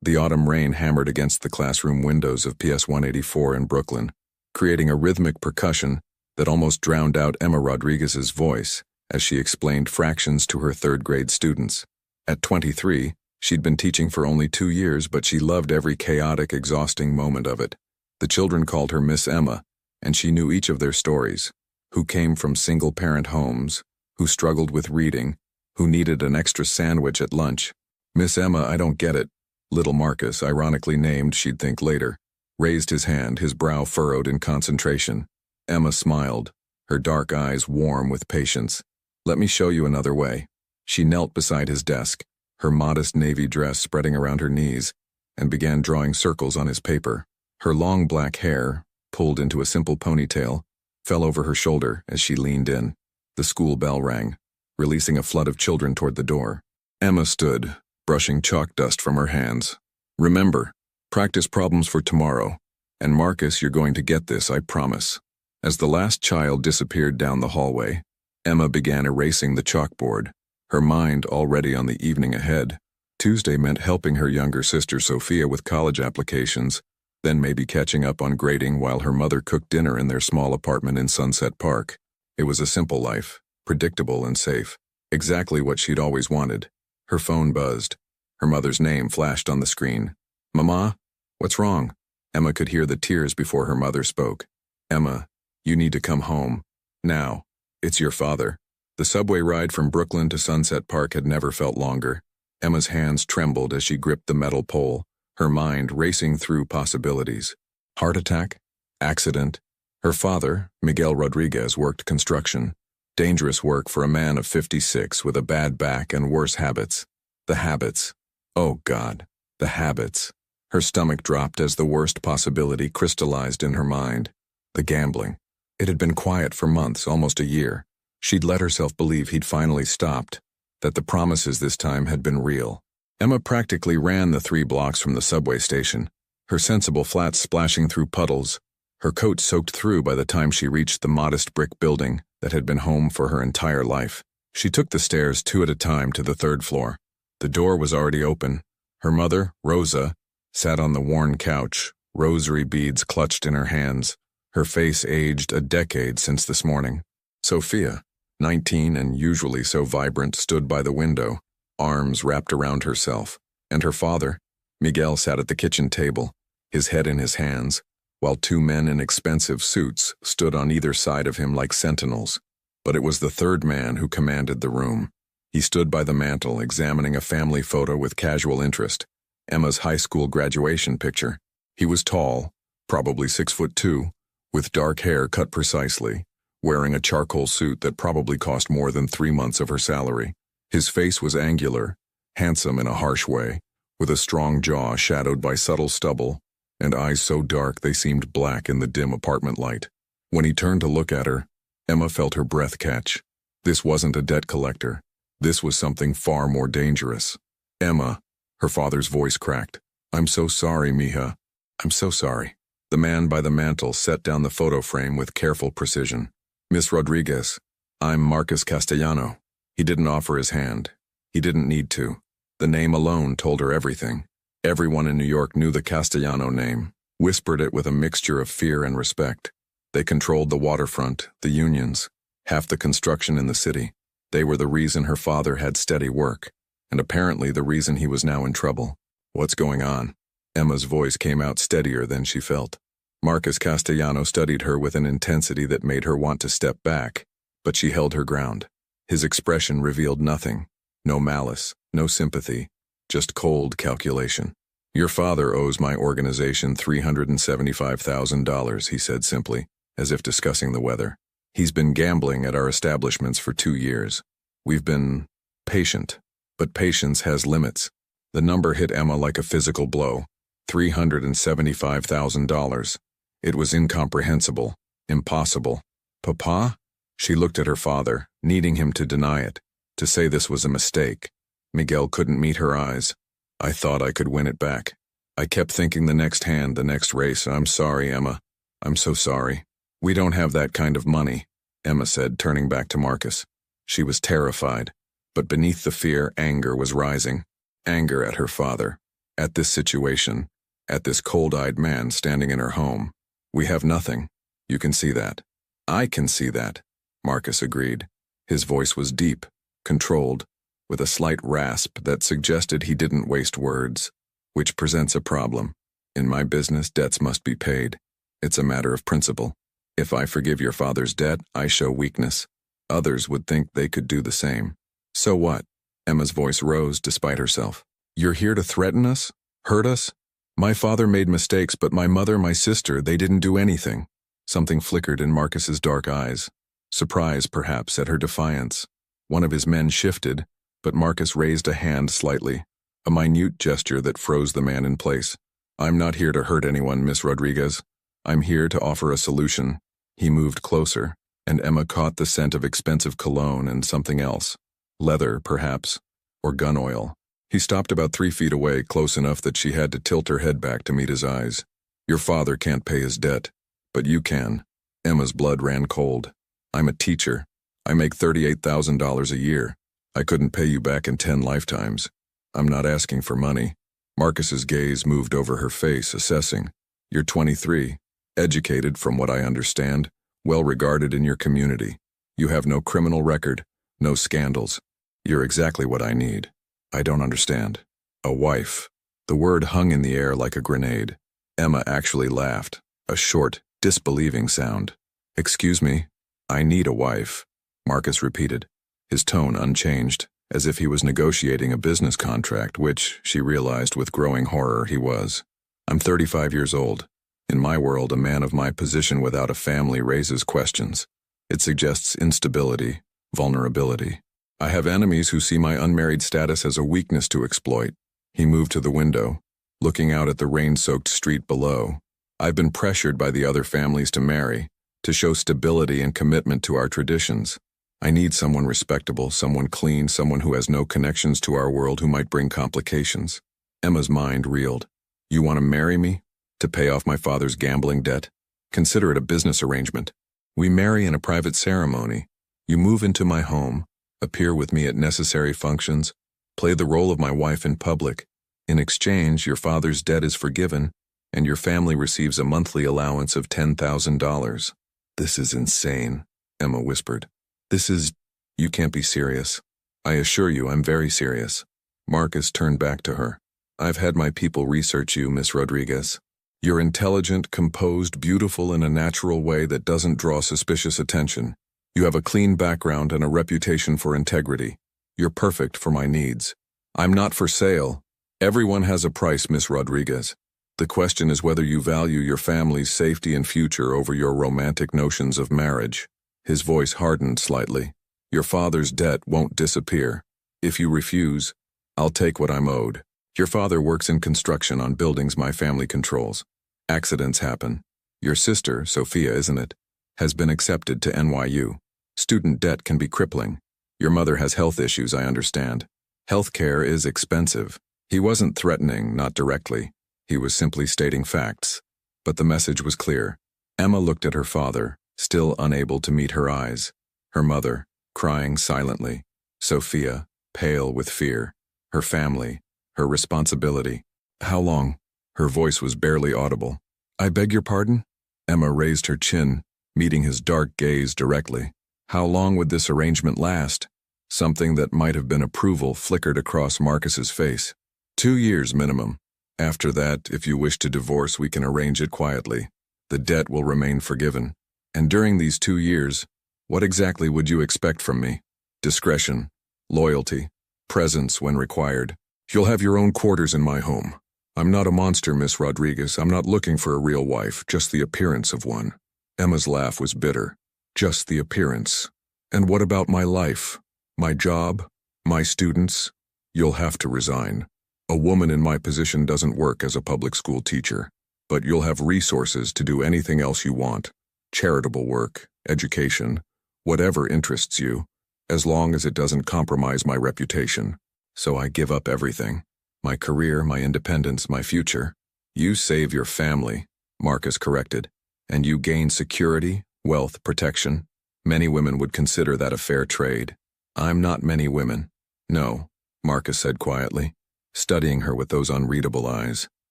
The autumn rain hammered against the classroom windows of PS 184 in Brooklyn, creating a rhythmic percussion that almost drowned out Emma Rodriguez's voice as she explained fractions to her third-grade students. At 23, she'd been teaching for only 2 years, but she loved every chaotic, exhausting moment of it. The children called her Miss Emma, and she knew each of their stories: who came from single-parent homes, who struggled with reading, who needed an extra sandwich at lunch. Miss Emma, I don't get it. Little Marcus, ironically named, she'd think later, raised his hand, his brow furrowed in concentration. Emma smiled, her dark eyes warm with patience. Let me show you another way. She knelt beside his desk, her modest navy dress spreading around her knees, and began drawing circles on his paper. Her long black hair, pulled into a simple ponytail, fell over her shoulder as she leaned in. The school bell rang, releasing a flood of children toward the door. Emma stood, brushing chalk dust from her hands. Remember, practice problems for tomorrow. And Marcus, you're going to get this, I promise. As the last child disappeared down the hallway, Emma began erasing the chalkboard, her mind already on the evening ahead. Tuesday meant helping her younger sister Sophia with college applications, then maybe catching up on grading while her mother cooked dinner in their small apartment in Sunset Park. It was a simple life, predictable and safe, exactly what she'd always wanted. Her phone buzzed. Her mother's name flashed on the screen. Mama? What's wrong? Emma could hear the tears before her mother spoke. Emma, you need to come home. Now. It's your father. The subway ride from Brooklyn to Sunset Park had never felt longer. Emma's hands trembled as she gripped the metal pole, her mind racing through possibilities. Heart attack? Accident? Her father, Miguel Rodriguez, worked construction. Dangerous work for a man of 56 with a bad back and worse habits. The habits. Oh God, the habits. Her stomach dropped as the worst possibility crystallized in her mind. The gambling. It had been quiet for months, almost a year. She'd let herself believe he'd finally stopped, that the promises this time had been real. Emma practically ran the 3 blocks from the subway station, her sensible flats splashing through puddles, her coat soaked through by the time she reached the modest brick building that had been home for her entire life. She took the stairs 2 at a time to the 3rd floor. The door was already open. Her mother, Rosa, sat on the worn couch, rosary beads clutched in her hands, her face aged a decade since this morning. Sophia, 19 and usually so vibrant, stood by the window, arms wrapped around herself, and her father, Miguel, sat at the kitchen table, his head in his hands, while 2 men in expensive suits stood on either side of him like sentinels. But it was the 3rd man who commanded the room. He stood by the mantel, examining a family photo with casual interest, Emma's high school graduation picture. He was tall, probably 6'2", with dark hair cut precisely, wearing a charcoal suit that probably cost more than 3 months of her salary. His face was angular, handsome in a harsh way, with a strong jaw shadowed by subtle stubble, and eyes so dark they seemed black in the dim apartment light. When he turned to look at her, Emma felt her breath catch. This wasn't a debt collector. This was something far more dangerous. Emma, her father's voice cracked. I'm so sorry, mija. I'm so sorry. The man by the mantel set down the photo frame with careful precision. Miss Rodriguez, I'm Marcus Castellano. He didn't offer his hand. He didn't need to. The name alone told her everything. Everyone in New York knew the Castellano name, whispered it with a mixture of fear and respect. They controlled the waterfront, the unions, half the construction in the city. They were the reason her father had steady work, and apparently the reason he was now in trouble. What's going on? Emma's voice came out steadier than she felt. Marcus Castellano studied her with an intensity that made her want to step back, but she held her ground. His expression revealed nothing. No malice, no sympathy, just cold calculation. Your father owes my organization $375,000, he said simply, as if discussing the weather. He's been gambling at our establishments for 2 years. We've been patient, but patience has limits. The number hit Emma like a physical blow. $375,000. It was incomprehensible, impossible. Papa? She looked at her father, needing him to deny it, to say this was a mistake. Miguel couldn't meet her eyes. I thought I could win it back. I kept thinking the next hand, the next race. I'm sorry, Emma. I'm so sorry. We don't have that kind of money, Emma said, turning back to Marcus. She was terrified, but beneath the fear, anger was rising. Anger at her father. At this situation, at this cold-eyed man standing in her home. We have nothing. You can see that. I can see that, Marcus agreed. His voice was deep, controlled, with a slight rasp that suggested he didn't waste words, which presents a problem. In my business, debts must be paid. It's a matter of principle. If I forgive your father's debt, I show weakness. Others would think they could do the same. So what? Emma's voice rose despite herself. You're here to threaten us? Hurt us? My father made mistakes, but my mother, my sister, they didn't do anything. Something flickered in Marcus's dark eyes. Surprise, perhaps, at her defiance. One of his men shifted, but Marcus raised a hand slightly, a minute gesture that froze the man in place. I'm not here to hurt anyone, Miss Rodriguez. I'm here to offer a solution. He moved closer, and Emma caught the scent of expensive cologne and something else. Leather, perhaps, or gun oil. He stopped about 3 feet away, close enough that she had to tilt her head back to meet his eyes. Your father can't pay his debt, but you can. Emma's blood ran cold. I'm a teacher. I make $38,000 a year. I couldn't pay you back in 10 lifetimes. I'm not asking for money. Marcus's gaze moved over her face, assessing. You're 23, educated from what I understand, well regarded in your community. You have no criminal record, no scandals. You're exactly what I need. I don't understand. A wife. The word hung in the air like a grenade. Emma actually laughed, a short, disbelieving sound. Excuse me, I need a wife, Marcus repeated, his tone unchanged, as if he was negotiating a business contract, which, she realized with growing horror, he was. I'm 35 years old. In my world, a man of my position without a family raises questions. It suggests instability, vulnerability. I have enemies who see my unmarried status as a weakness to exploit. He moved to the window, looking out at the rain-soaked street below. I've been pressured by the other families to marry, to show stability and commitment to our traditions. I need someone respectable, someone clean, someone who has no connections to our world who might bring complications. Emma's mind reeled. You want to marry me? To pay off my father's gambling debt? Consider it a business arrangement. We marry in a private ceremony. You move into my home, appear with me at necessary functions, play the role of my wife in public. In exchange, your father's debt is forgiven, and your family receives a monthly allowance of $10,000. This is insane, Emma whispered. You can't be serious. I assure you I'm very serious. Marcus turned back to her. I've had my people research you, Miss Rodriguez. You're intelligent, composed, beautiful in a natural way that doesn't draw suspicious attention. You have a clean background and a reputation for integrity. You're perfect for my needs. I'm not for sale. Everyone has a price, Miss Rodriguez. The question is whether you value your family's safety and future over your romantic notions of marriage. His voice hardened slightly. Your father's debt won't disappear. If you refuse, I'll take what I'm owed. Your father works in construction on buildings my family controls. Accidents happen. Your sister, Sophia, isn't it, has been accepted to NYU. Student debt can be crippling. Your mother has health issues, I understand. Healthcare is expensive. He wasn't threatening, not directly. He was simply stating facts. But the message was clear. Emma looked at her father, still unable to meet her eyes. Her mother, crying silently. Sophia, pale with fear. Her family, her responsibility. How long? Her voice was barely audible. I beg your pardon? Emma raised her chin, meeting his dark gaze directly. How long would this arrangement last? Something that might have been approval flickered across Marcus's face. 2 years minimum. After that, if you wish to divorce, we can arrange it quietly. The debt will remain forgiven. And during these 2 years, what exactly would you expect from me? Discretion, loyalty, presence when required. You'll have your own quarters in my home. I'm not a monster, Miss Rodriguez. I'm not looking for a real wife, just the appearance of one. Emma's laugh was bitter. Just the appearance. And what about my life? My job? My students? You'll have to resign. A woman in my position doesn't work as a public school teacher, but you'll have resources to do anything else you want. Charitable work, education, whatever interests you, as long as it doesn't compromise my reputation. So I give up everything. My career, my independence, my future. You save your family, Marcus corrected, and you gain security, wealth, protection. Many women would consider that a fair trade. I'm not many women. No, Marcus said quietly. studying her with those unreadable eyes.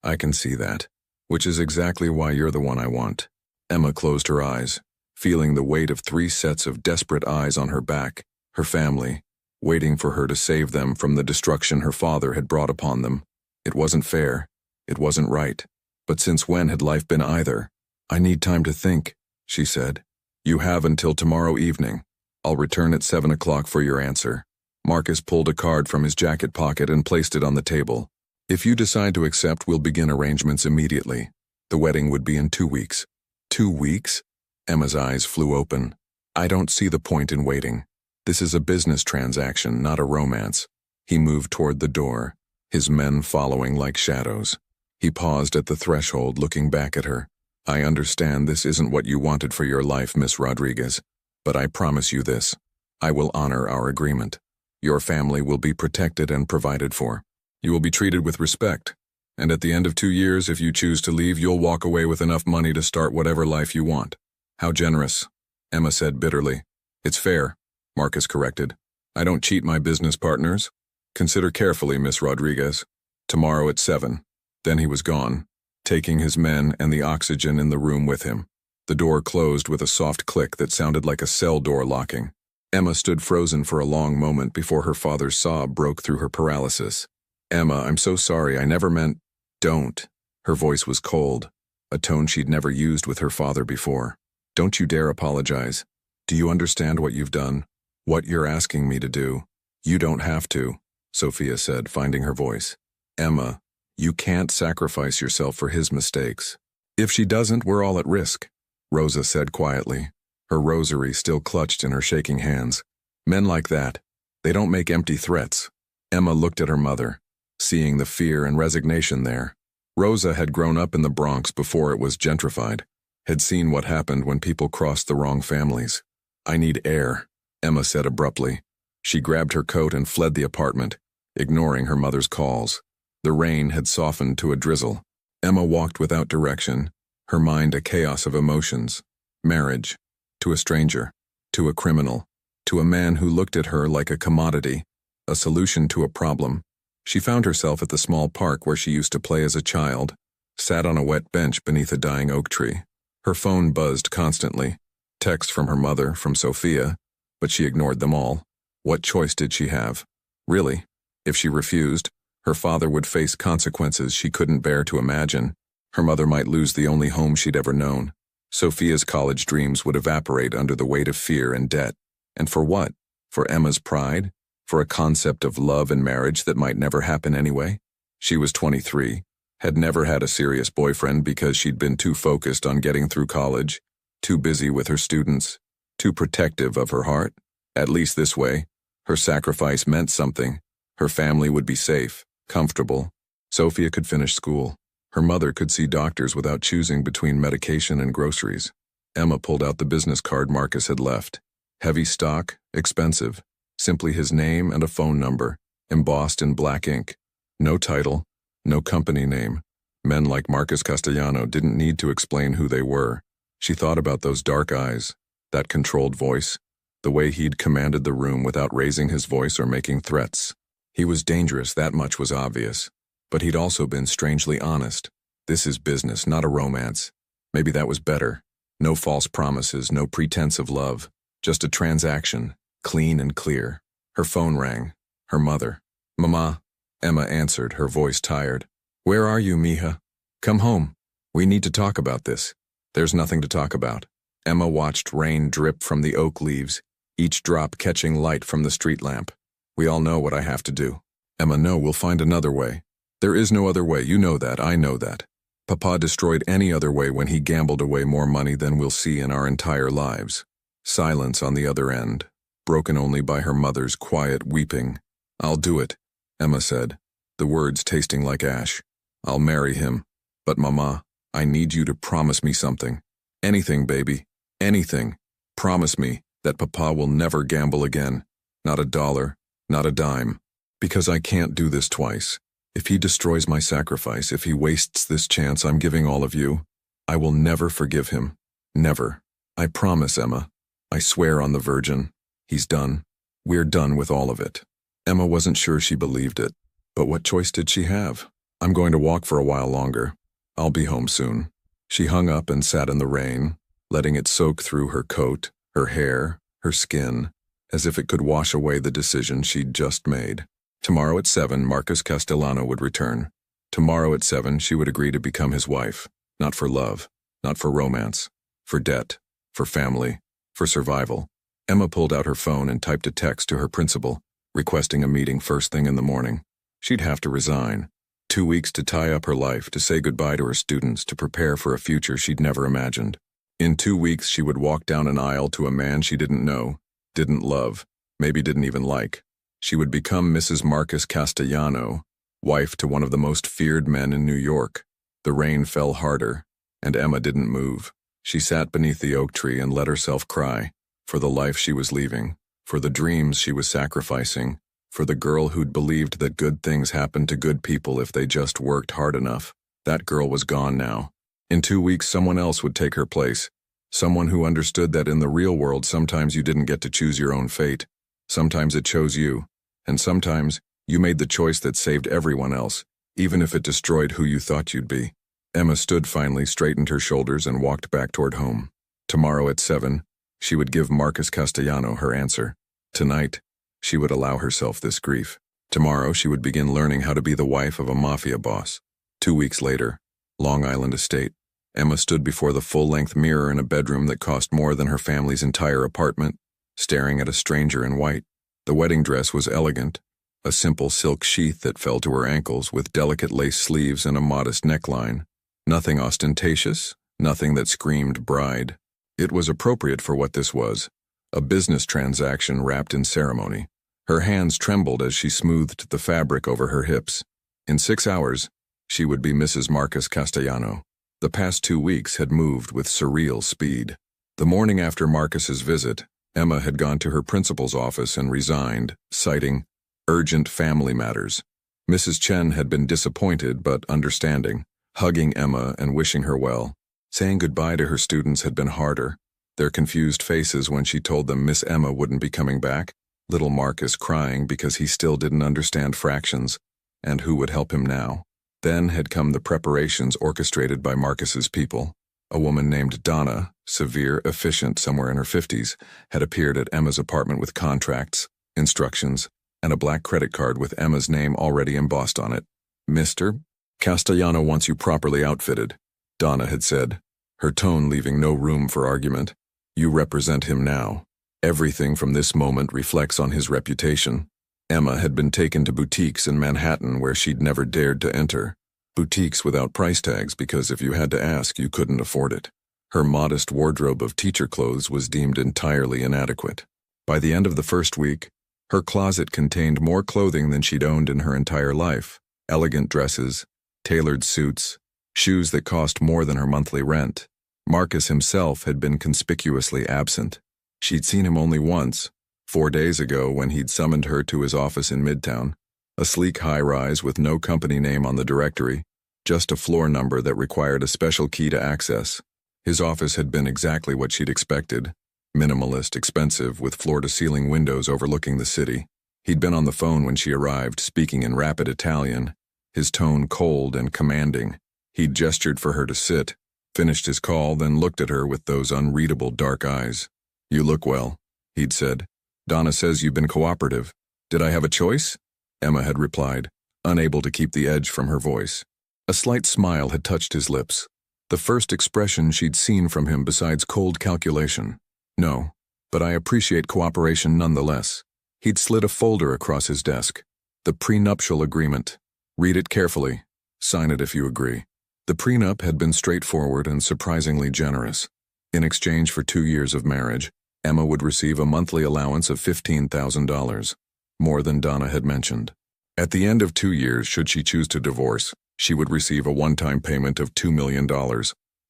I can see that. Which is exactly why you're the one I want. Emma closed her eyes, feeling the weight of 3 sets of desperate eyes on her back, her family, waiting for her to save them from the destruction her father had brought upon them. It wasn't fair. It wasn't right. But since when had life been either? I need time to think, she said. You have until tomorrow evening. I'll return at 7 o'clock for your answer. Marcus pulled a card from his jacket pocket and placed it on the table. If you decide to accept, we'll begin arrangements immediately. The wedding would be in 2 weeks. 2 weeks? Emma's eyes flew open. I don't see the point in waiting. This is a business transaction, not a romance. He moved toward the door, his men following like shadows. He paused at the threshold, looking back at her. I understand this isn't what you wanted for your life, Miss Rodriguez, but I promise you this. I will honor our agreement. Your family will be protected and provided for. You will be treated with respect, and at the end of 2 years, if you choose to leave, you'll walk away with enough money to start whatever life you want. How generous, Emma said bitterly. It's fair, Marcus corrected. I don't cheat my business partners. Consider carefully, Miss Rodriguez. Tomorrow at 7. Then he was gone, taking his men and the oxygen in the room with him. The door closed with a soft click that sounded like a cell door locking. Emma stood frozen for a long moment before her father's sob broke through her paralysis. Emma, I'm so sorry, I never meant— Don't. Her voice was cold, a tone she'd never used with her father before. Don't you dare apologize. Do you understand what you've done? What you're asking me to do? You don't have to, Sophia said, finding her voice. Emma, you can't sacrifice yourself for his mistakes. If she doesn't, we're all at risk, Rosa said quietly, her rosary still clutched in her shaking hands. Men like that, they don't make empty threats. Emma looked at her mother, seeing the fear and resignation there. Rosa had grown up in the Bronx before it was gentrified, had seen what happened when people crossed the wrong families. I need air, Emma said abruptly. She grabbed her coat and fled the apartment, ignoring her mother's calls. The rain had softened to a drizzle. Emma walked without direction, her mind a chaos of emotions. Marriage, to a stranger, to a criminal, to a man who looked at her like a commodity, a solution to a problem. She found herself at the small park where she used to play as a child, sat on a wet bench beneath a dying oak tree. Her phone buzzed constantly, texts from her mother, from Sophia, but she ignored them all. What choice did she have? Really, if she refused, her father would face consequences she couldn't bear to imagine. Her mother might lose the only home she'd ever known. Sophia's college dreams would evaporate under the weight of fear and debt. And for what? For Emma's pride? For a concept of love and marriage that might never happen anyway? She was 23, had never had a serious boyfriend because she'd been too focused on getting through college, too busy with her students, too protective of her heart. At least this way, her sacrifice meant something. Her family would be safe, comfortable. Sophia could finish school. Her mother could see doctors without choosing between medication and groceries. Emma pulled out the business card Marcus had left. Heavy stock, expensive. Simply his name and a phone number, embossed in black ink. No title, no company name. Men like Marcus Castellano didn't need to explain who they were. She thought about those dark eyes, that controlled voice, the way he'd commanded the room without raising his voice or making threats. He was dangerous, that much was obvious. But he'd also been strangely honest. This is business, not a romance. Maybe that was better. No false promises, no pretense of love. Just a transaction, clean and clear. Her phone rang. Her mother. Mama, Emma answered, her voice tired. Where are you, mija? Come home. We need to talk about this. There's nothing to talk about. Emma watched rain drip from the oak leaves, each drop catching light from the street lamp. We all know what I have to do. Emma, no, we'll find another way. There is no other way, you know that, I know that. Papa destroyed any other way when he gambled away more money than we'll see in our entire lives. Silence on the other end, broken only by her mother's quiet weeping. I'll do it, Emma said, the words tasting like ash. I'll marry him. But Mama, I need you to promise me something. Anything, baby, anything. Promise me that Papa will never gamble again. Not a dollar, not a dime. Because I can't do this twice. If he destroys my sacrifice, if he wastes this chance I'm giving all of you, I will never forgive him. Never. I promise, Emma. I swear on the Virgin. He's done. We're done with all of it. Emma wasn't sure she believed it. But what choice did she have? I'm going to walk for a while longer. I'll be home soon. She hung up and sat in the rain, letting it soak through her coat, her hair, her skin, as if it could wash away the decision she'd just made. Tomorrow at 7, Marcus Castellano would return. Tomorrow at 7, she would agree to become his wife, not for love, not for romance, for debt, for family, for survival. Emma pulled out her phone and typed a text to her principal, requesting a meeting first thing in the morning. She'd have to resign. 2 weeks to tie up her life, to say goodbye to her students, to prepare for a future she'd never imagined. In 2 weeks, she would walk down an aisle to a man she didn't know, didn't love, maybe didn't even like. She would become Mrs. Marcus Castellano, wife to one of the most feared men in New York. The rain fell harder, and Emma didn't move. She sat beneath the oak tree and let herself cry, for the life she was leaving, for the dreams she was sacrificing, for the girl who'd believed that good things happened to good people if they just worked hard enough. That girl was gone now. In 2 weeks, someone else would take her place, someone who understood that in the real world sometimes you didn't get to choose your own fate. Sometimes it chose you, and sometimes you made the choice that saved everyone else, even if it destroyed who you thought you'd be. Emma stood finally, straightened her shoulders, and walked back toward home. Tomorrow at 7, she would give Marcus Castellano her answer. Tonight, she would allow herself this grief. Tomorrow, she would begin learning how to be the wife of a Mafia boss. 2 weeks later, Long Island Estate. Emma stood before the full-length mirror in a bedroom that cost more than her family's entire apartment, staring at a stranger in white. The wedding dress was elegant, a simple silk sheath that fell to her ankles with delicate lace sleeves and a modest neckline. Nothing ostentatious, nothing that screamed bride. It was appropriate for what this was, a business transaction wrapped in ceremony. Her hands trembled as she smoothed the fabric over her hips. In 6 hours, she would be Mrs. Marcus Castellano. The past 2 weeks had moved with surreal speed. The morning after Marcus's visit, Emma had gone to her principal's office and resigned, citing urgent family matters. Mrs. Chen had been disappointed but understanding, hugging Emma and wishing her well. Saying goodbye to her students had been harder. Their confused faces when she told them Miss Emma wouldn't be coming back, little Marcus crying because he still didn't understand fractions, and who would help him now. Then had come the preparations orchestrated by Marcus's people. A woman named Donna, severe, efficient, somewhere in her 50s, had appeared at Emma's apartment with contracts, instructions, and a black credit card with Emma's name already embossed on it. "Mr. Castellano wants you properly outfitted," Donna had said, her tone leaving no room for argument. "You represent him now. Everything from this moment reflects on his reputation." Emma had been taken to boutiques in Manhattan where she'd never dared to enter. Boutiques without price tags because if you had to ask, you couldn't afford it. Her modest wardrobe of teacher clothes was deemed entirely inadequate. By the end of the first week, her closet contained more clothing than she'd owned in her entire life. Elegant dresses, tailored suits, shoes that cost more than her monthly rent. Marcus himself had been conspicuously absent. She'd seen him only once, 4 days ago when he'd summoned her to his office in Midtown, a sleek high-rise with no company name on the directory, just a floor number that required a special key to access. His office had been exactly what she'd expected, minimalist, expensive, with floor-to-ceiling windows overlooking the city. He'd been on the phone when she arrived, speaking in rapid Italian, his tone cold and commanding. He'd gestured for her to sit, finished his call, then looked at her with those unreadable dark eyes. "You look well," he'd said. "Donna says you've been cooperative. Did I have a choice?" Emma had replied, unable to keep the edge from her voice. A slight smile had touched his lips, the first expression she'd seen from him besides cold calculation. "No, but I appreciate cooperation nonetheless." He'd slid a folder across his desk. "The prenuptial agreement. Read it carefully. Sign it if you agree." The prenup had been straightforward and surprisingly generous. In exchange for 2 years of marriage, Emma would receive a monthly allowance of $15,000, more than Donna had mentioned. At the end of 2 years, should she choose to divorce, she would receive a one-time payment of $2 million,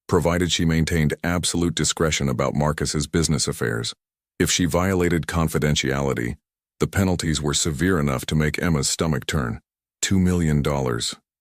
provided she maintained absolute discretion about Marcus's business affairs. If she violated confidentiality, the penalties were severe enough to make Emma's stomach turn. $2 million,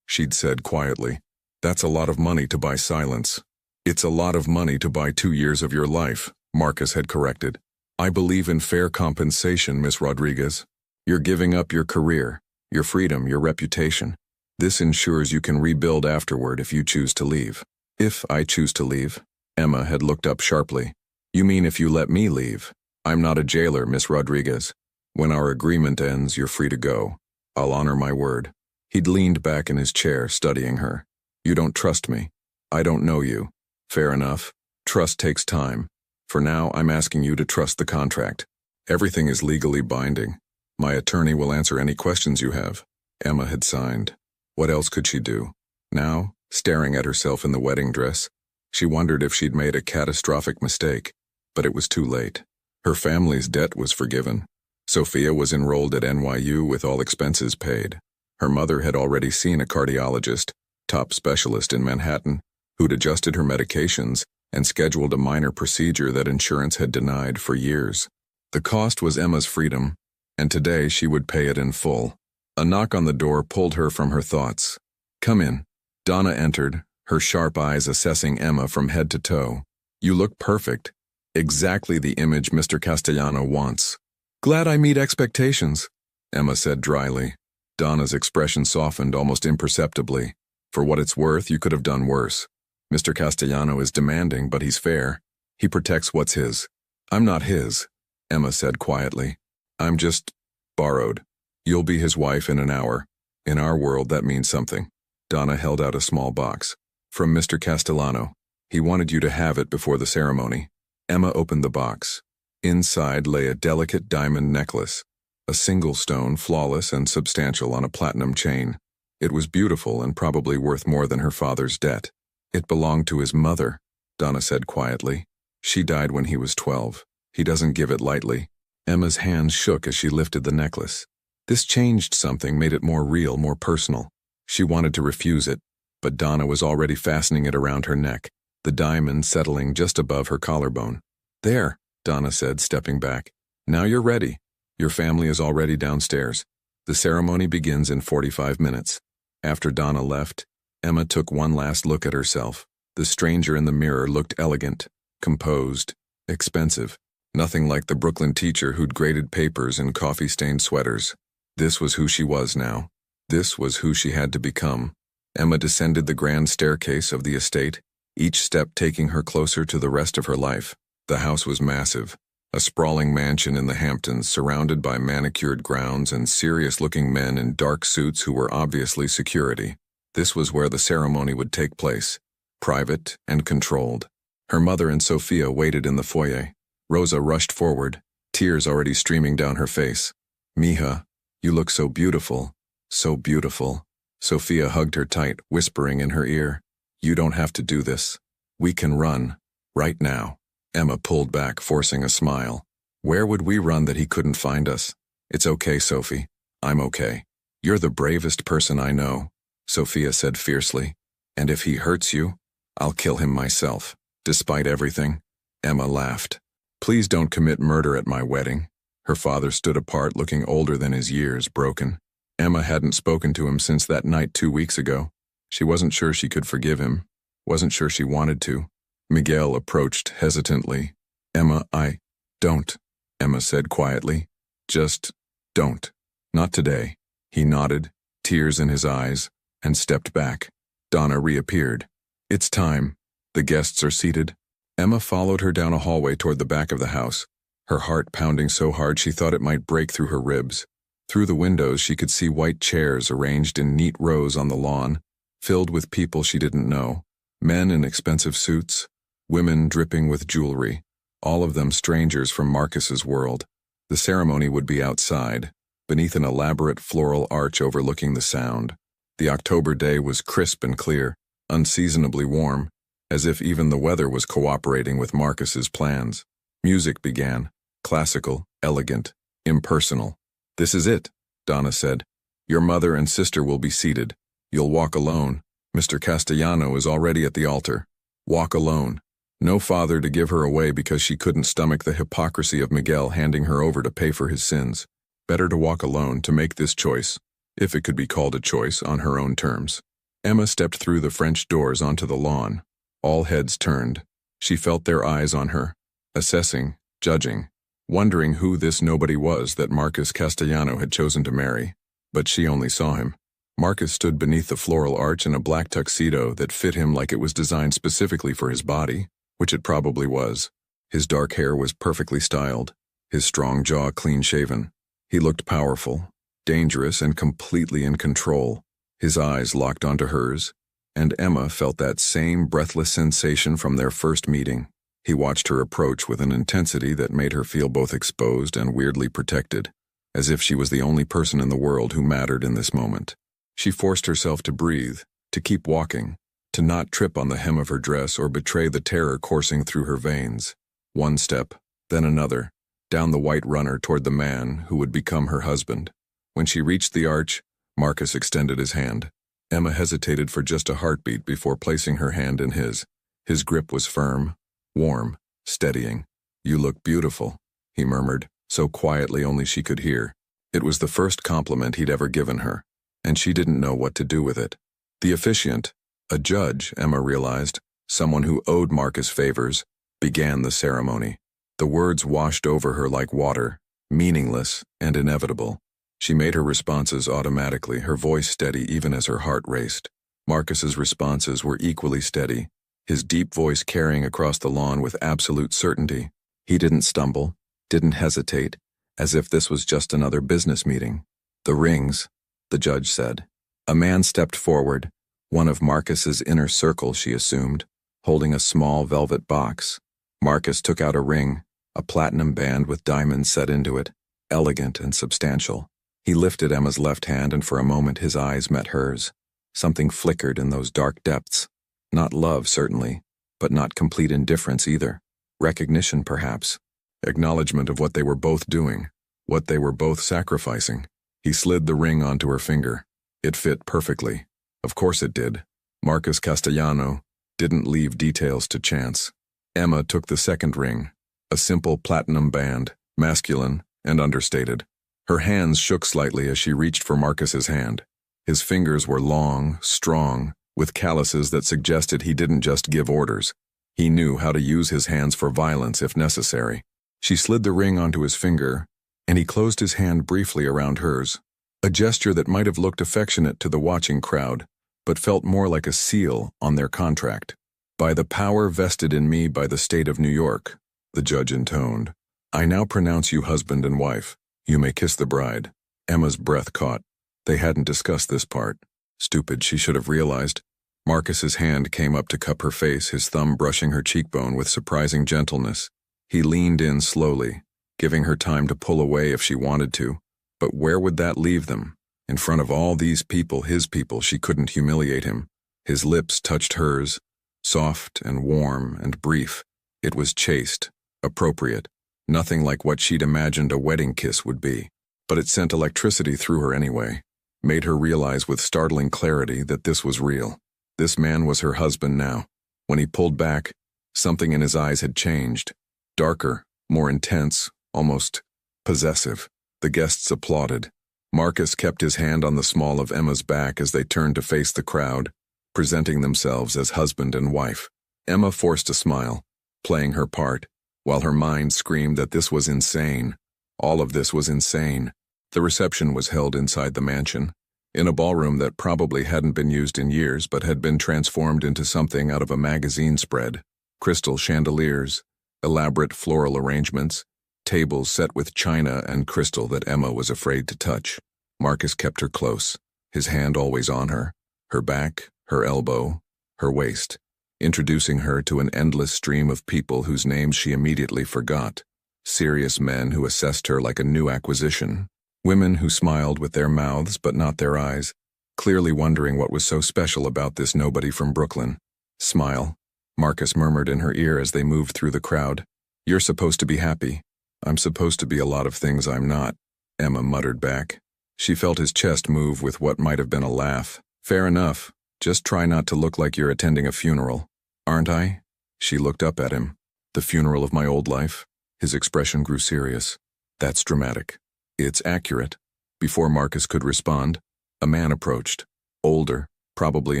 she'd said quietly. "That's a lot of money to buy silence." "It's a lot of money to buy 2 years of your life," Marcus had corrected. "I believe in fair compensation, Miss Rodriguez. You're giving up your career. your freedom, your reputation. This ensures you can rebuild afterward if you choose to leave. If I choose to leave? Emma had looked up sharply. You mean if you let me leave? I'm not a jailer, Miss Rodriguez. When our agreement ends, you're free to go. I'll honor my word. He'd leaned back in his chair, studying her. You don't trust me. I don't know you. Fair enough. Trust takes time. For now, I'm asking you to trust the contract. Everything is legally binding. My attorney will answer any questions you have. Emma had signed. What else could she do? Now, staring at herself in the wedding dress, she wondered if she'd made a catastrophic mistake, but it was too late. Her family's debt was forgiven. Sophia was enrolled at NYU with all expenses paid. Her mother had already seen a cardiologist, top specialist in Manhattan, who'd adjusted her medications and scheduled a minor procedure that insurance had denied for years. The cost was Emma's freedom, and today she would pay it in full. A knock on the door pulled her from her thoughts. Come in. Donna entered, her sharp eyes assessing Emma from head to toe. You look perfect. Exactly the image Mr. Castellano wants. Glad I meet expectations, Emma said dryly. Donna's expression softened almost imperceptibly. For what it's worth, you could have done worse. Mr. Castellano is demanding, but he's fair. He protects what's his. I'm not his, Emma said quietly. I'm just borrowed. You'll be his wife in an hour. In our world, that means something. Donna held out a small box. From Mr. Castellano. He wanted you to have it before the ceremony. Emma opened the box. Inside lay a delicate diamond necklace, a single stone, flawless and substantial on a platinum chain. It was beautiful and probably worth more than her father's debt. It belonged to his mother, Donna said quietly. She died when he was 12. He doesn't give it lightly. Emma's hands shook as she lifted the necklace. This changed something, made it more real, more personal. She wanted to refuse it, but Donna was already fastening it around her neck, the diamond settling just above her collarbone. There, Donna said, stepping back. Now you're ready. Your family is already downstairs. The ceremony begins in 45 minutes. After Donna left, Emma took one last look at herself. The stranger in the mirror looked elegant, composed, expensive. Nothing like the Brooklyn teacher who'd graded papers in coffee-stained sweaters. This was who she was now. This was who she had to become. Emma descended the grand staircase of the estate, each step taking her closer to the rest of her life. The house was massive, a sprawling mansion in the Hamptons surrounded by manicured grounds and serious-looking men in dark suits who were obviously security. This was where the ceremony would take place, private and controlled. Her mother and Sophia waited in the foyer. Rosa rushed forward, tears already streaming down her face. Mija, you look so beautiful, so beautiful. Sophia hugged her tight, whispering in her ear, You don't have to do this. We can run, right now. Emma pulled back, forcing a smile. Where would we run that he couldn't find us? It's okay, Sophie. I'm okay. You're the bravest person I know, Sophia said fiercely. And if he hurts you, I'll kill him myself. Despite everything, Emma laughed. Please don't commit murder at my wedding. Her father stood apart, looking older than his years, broken. Emma hadn't spoken to him since that night 2 weeks ago. She wasn't sure she could forgive him, wasn't sure she wanted to. Miguel approached hesitantly. Emma, I don't, Emma said quietly. Just don't. Not today. He nodded, tears in his eyes, and stepped back. Donna reappeared. It's time. The guests are seated. Emma followed her down a hallway toward the back of the house, her heart pounding so hard she thought it might break through her ribs. Through the windows she could see white chairs arranged in neat rows on the lawn, filled with people she didn't know, men in expensive suits, women dripping with jewelry, all of them strangers from Marcus's world. The ceremony would be outside, beneath an elaborate floral arch overlooking the Sound. The October day was crisp and clear, unseasonably warm, as if even the weather was cooperating with Marcus's plans. Music began, classical, elegant, impersonal. This is it, Donna said. Your mother and sister will be seated. You'll walk alone. Mr. Castellano is already at the altar. Walk alone. No father to give her away because she couldn't stomach the hypocrisy of Miguel handing her over to pay for his sins. Better to walk alone, to make this choice, if it could be called a choice, on her own terms. Emma stepped through the French doors onto the lawn. All heads turned. She felt their eyes on her, assessing, judging, wondering who this nobody was that Marcus Castellano had chosen to marry. But she only saw him. Marcus stood beneath the floral arch in a black tuxedo that fit him like it was designed specifically for his body, which it probably was. His dark hair was perfectly styled, his strong jaw clean-shaven. He looked powerful, dangerous, and completely in control. His eyes locked onto hers, and Emma felt that same breathless sensation from their first meeting. He watched her approach with an intensity that made her feel both exposed and weirdly protected, as if she was the only person in the world who mattered in this moment. She forced herself to breathe, to keep walking, to not trip on the hem of her dress or betray the terror coursing through her veins. One step, then another, down the white runner toward the man who would become her husband. When she reached the arch, Marcus extended his hand. Emma hesitated for just a heartbeat before placing her hand in his. His grip was firm, warm, steadying. "You look beautiful," he murmured, so quietly only she could hear. It was the first compliment he'd ever given her, and she didn't know what to do with it. The officiant, a judge, Emma realized, someone who owed Marcus favors, began the ceremony. The words washed over her like water, meaningless and inevitable. She made her responses automatically, her voice steady even as her heart raced. Marcus's responses were equally steady, his deep voice carrying across the lawn with absolute certainty. He didn't stumble, didn't hesitate, as if this was just another business meeting. "The rings," the judge said. A man stepped forward, one of Marcus's inner circle, she assumed, holding a small velvet box. Marcus took out a ring, a platinum band with diamonds set into it, elegant and substantial. He lifted Emma's left hand, and for a moment his eyes met hers. Something flickered in those dark depths. Not love, certainly, but not complete indifference either. Recognition, perhaps. Acknowledgement of what they were both doing, what they were both sacrificing. He slid the ring onto her finger. It fit perfectly. Of course it did. Marcus Castellano didn't leave details to chance. Emma took the second ring, a simple platinum band, masculine and understated. Her hands shook slightly as she reached for Marcus's hand. His fingers were long, strong, with calluses that suggested he didn't just give orders. He knew how to use his hands for violence if necessary. She slid the ring onto his finger, and he closed his hand briefly around hers, a gesture that might have looked affectionate to the watching crowd, but felt more like a seal on their contract. "By the power vested in me by the state of New York," the judge intoned, "I now pronounce you husband and wife. You may kiss the bride." Emma's breath caught. They hadn't discussed this part. Stupid, she should have realized. Marcus's hand came up to cup her face, his thumb brushing her cheekbone with surprising gentleness. He leaned in slowly, giving her time to pull away if she wanted to. But where would that leave them? In front of all these people, his people, she couldn't humiliate him. His lips touched hers, soft and warm and brief. It was chaste, appropriate, nothing like what she'd imagined a wedding kiss would be. But it sent electricity through her anyway, made her realize with startling clarity that this was real. This man was her husband now. When he pulled back, something in his eyes had changed. Darker, more intense, almost possessive. The guests applauded. Marcus kept his hand on the small of Emma's back as they turned to face the crowd, presenting themselves as husband and wife. Emma forced a smile, playing her part, while her mind screamed that this was insane. All of this was insane. The reception was held inside the mansion, in a ballroom that probably hadn't been used in years but had been transformed into something out of a magazine spread. Crystal chandeliers, elaborate floral arrangements, tables set with china and crystal that Emma was afraid to touch. Marcus kept her close, his hand always on her, her back, her elbow, her waist, introducing her to an endless stream of people whose names she immediately forgot. Serious men who assessed her like a new acquisition. Women who smiled with their mouths but not their eyes, clearly wondering what was so special about this nobody from Brooklyn. "Smile," Marcus murmured in her ear as they moved through the crowd. "You're supposed to be happy." "I'm supposed to be a lot of things I'm not," Emma muttered back. She felt his chest move with what might have been a laugh. "Fair enough. Just try not to look like you're attending a funeral." "Aren't I?" She looked up at him. "The funeral of my old life?" His expression grew serious. "That's dramatic." "It's accurate." Before Marcus could respond, a man approached, older, probably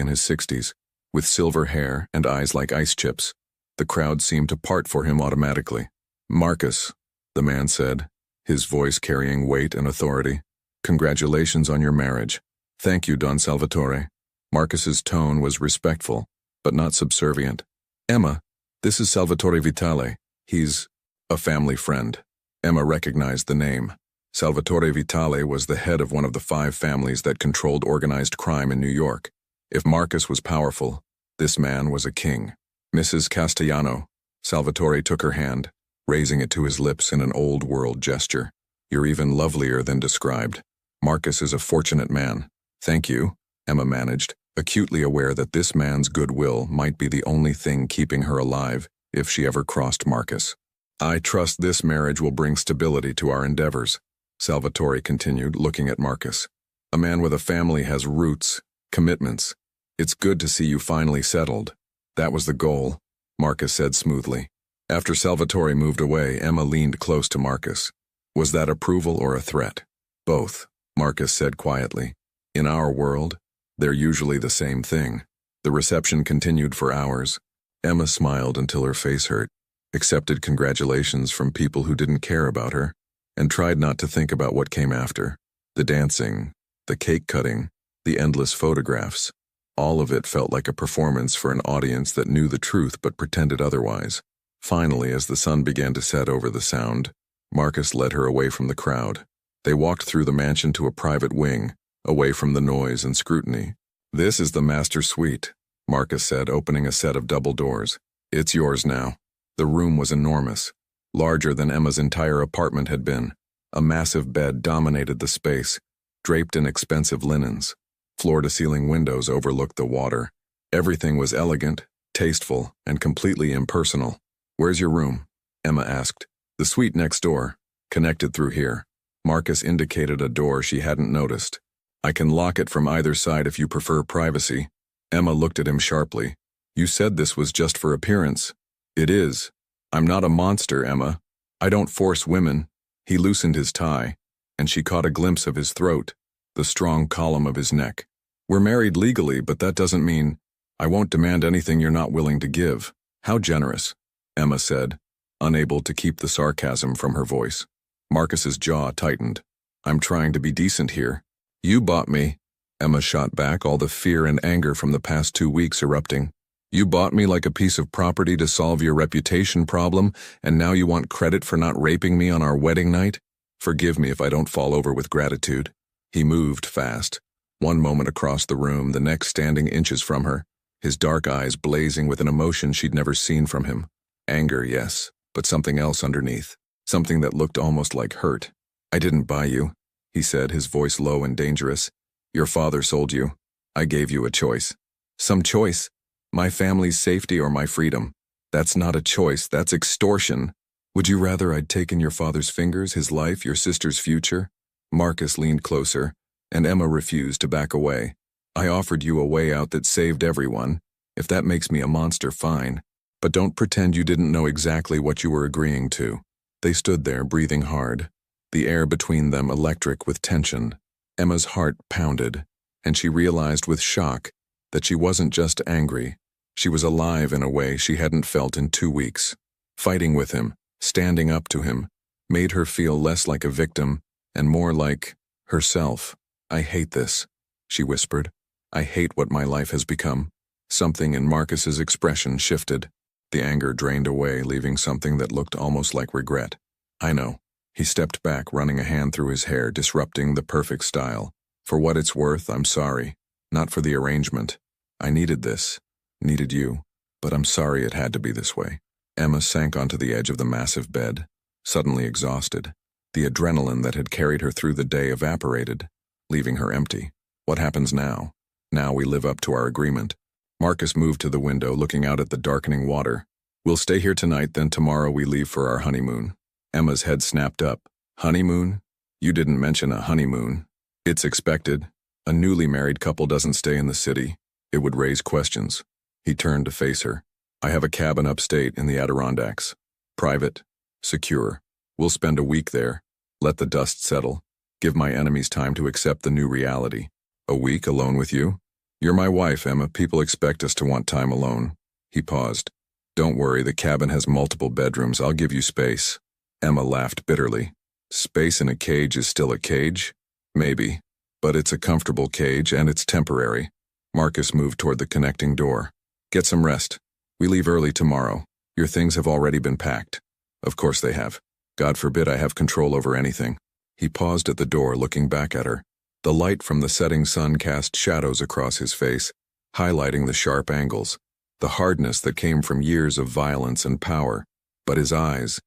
in his 60s, with silver hair and eyes like ice chips. The crowd seemed to part for him automatically. "Marcus," the man said, his voice carrying weight and authority. Congratulations on your marriage. Thank you, Don Salvatore. Marcus's tone was respectful, but not subservient. Emma, this is Salvatore Vitale. He's a family friend. Emma recognized the name. Salvatore Vitale was the head of one of the 5 families that controlled organized crime in New York. If Marcus was powerful, this man was a king. Mrs. Castellano. Salvatore took her hand, raising it to his lips in an old-world gesture. You're even lovelier than described. Marcus is a fortunate man. Thank you, Emma managed, acutely aware that this man's goodwill might be the only thing keeping her alive if she ever crossed Marcus. I trust this marriage will bring stability to our endeavors, Salvatore continued, looking at Marcus. A man with a family has roots, commitments. It's good to see you finally settled. That was the goal, Marcus said smoothly. After Salvatore moved away, Emma leaned close to Marcus. Was that approval or a threat? Both, Marcus said quietly. In our world, they're usually the same thing. The reception continued for hours. Emma smiled until her face hurt, accepted congratulations from people who didn't care about her, and tried not to think about what came after. The dancing, the cake cutting, the endless photographs. All of it felt like a performance for an audience that knew the truth but pretended otherwise. Finally, as the sun began to set over the Sound, Marcus led her away from the crowd. They walked through the mansion to a private wing, away from the noise and scrutiny. This is the master suite, Marcus said, opening a set of double doors. It's yours now. The room was enormous, larger than Emma's entire apartment had been. A massive bed dominated the space, draped in expensive linens. Floor-to-ceiling windows overlooked the water. Everything was elegant, tasteful, and completely impersonal. Where's your room? Emma asked. The suite next door, connected through here. Marcus indicated a door she hadn't noticed. I can lock it from either side if you prefer privacy. Emma looked at him sharply. You said this was just for appearance. It is. I'm not a monster, Emma. I don't force women. He loosened his tie, and she caught a glimpse of his throat, the strong column of his neck. We're married legally, but that doesn't mean I won't demand anything you're not willing to give. How generous, Emma said, unable to keep the sarcasm from her voice. Marcus's jaw tightened. I'm trying to be decent here. You bought me. Emma shot back, all the fear and anger from the past 2 weeks erupting. You bought me like a piece of property to solve your reputation problem, and now you want credit for not raping me on our wedding night? Forgive me if I don't fall over with gratitude. He moved fast, one moment across the room, the next standing inches from her, his dark eyes blazing with an emotion she'd never seen from him. Anger, yes, but something else underneath, something that looked almost like hurt. I didn't buy you, he said, his voice low and dangerous. Your father sold you. I gave you a choice. Some choice? My family's safety or my freedom? That's not a choice, that's extortion. Would you rather I'd taken your father's fingers, his life, your sister's future? Marcus leaned closer, and Emma refused to back away. I offered you a way out that saved everyone. If that makes me a monster, fine. But don't pretend you didn't know exactly what you were agreeing to. They stood there, breathing hard, the air between them electric with tension. Emma's heart pounded, and she realized with shock that she wasn't just angry. She was alive in a way she hadn't felt in 2 weeks. Fighting with him, standing up to him, made her feel less like a victim and more like herself. I hate this, she whispered. I hate what my life has become. Something in Marcus's expression shifted. The anger drained away, leaving something that looked almost like regret. I know. He stepped back, running a hand through his hair, disrupting the perfect style. For what it's worth, I'm sorry. Not for the arrangement. I needed this. Needed you. But I'm sorry it had to be this way. Emma sank onto the edge of the massive bed, suddenly exhausted. The adrenaline that had carried her through the day evaporated, leaving her empty. What happens now? Now we live up to our agreement. Marcus moved to the window, looking out at the darkening water. We'll stay here tonight, then tomorrow we leave for our honeymoon. Emma's head snapped up. Honeymoon? You didn't mention a honeymoon. It's expected. A newly married couple doesn't stay in the city. It would raise questions. He turned to face her. I have a cabin upstate in the Adirondacks. Private. Secure. We'll spend a week there. Let the dust settle. Give my enemies time to accept the new reality. A week alone with you? You're my wife, Emma. People expect us to want time alone. He paused. Don't worry, the cabin has multiple bedrooms. I'll give you space. Emma laughed bitterly. Space in a cage is still a cage? Maybe. But it's a comfortable cage and it's temporary. Marcus moved toward the connecting door. Get some rest. We leave early tomorrow. Your things have already been packed. Of course they have. God forbid I have control over anything. He paused at the door, looking back at her. The light from the setting sun cast shadows across his face, highlighting the sharp angles, the hardness that came from years of violence and power. But his eyes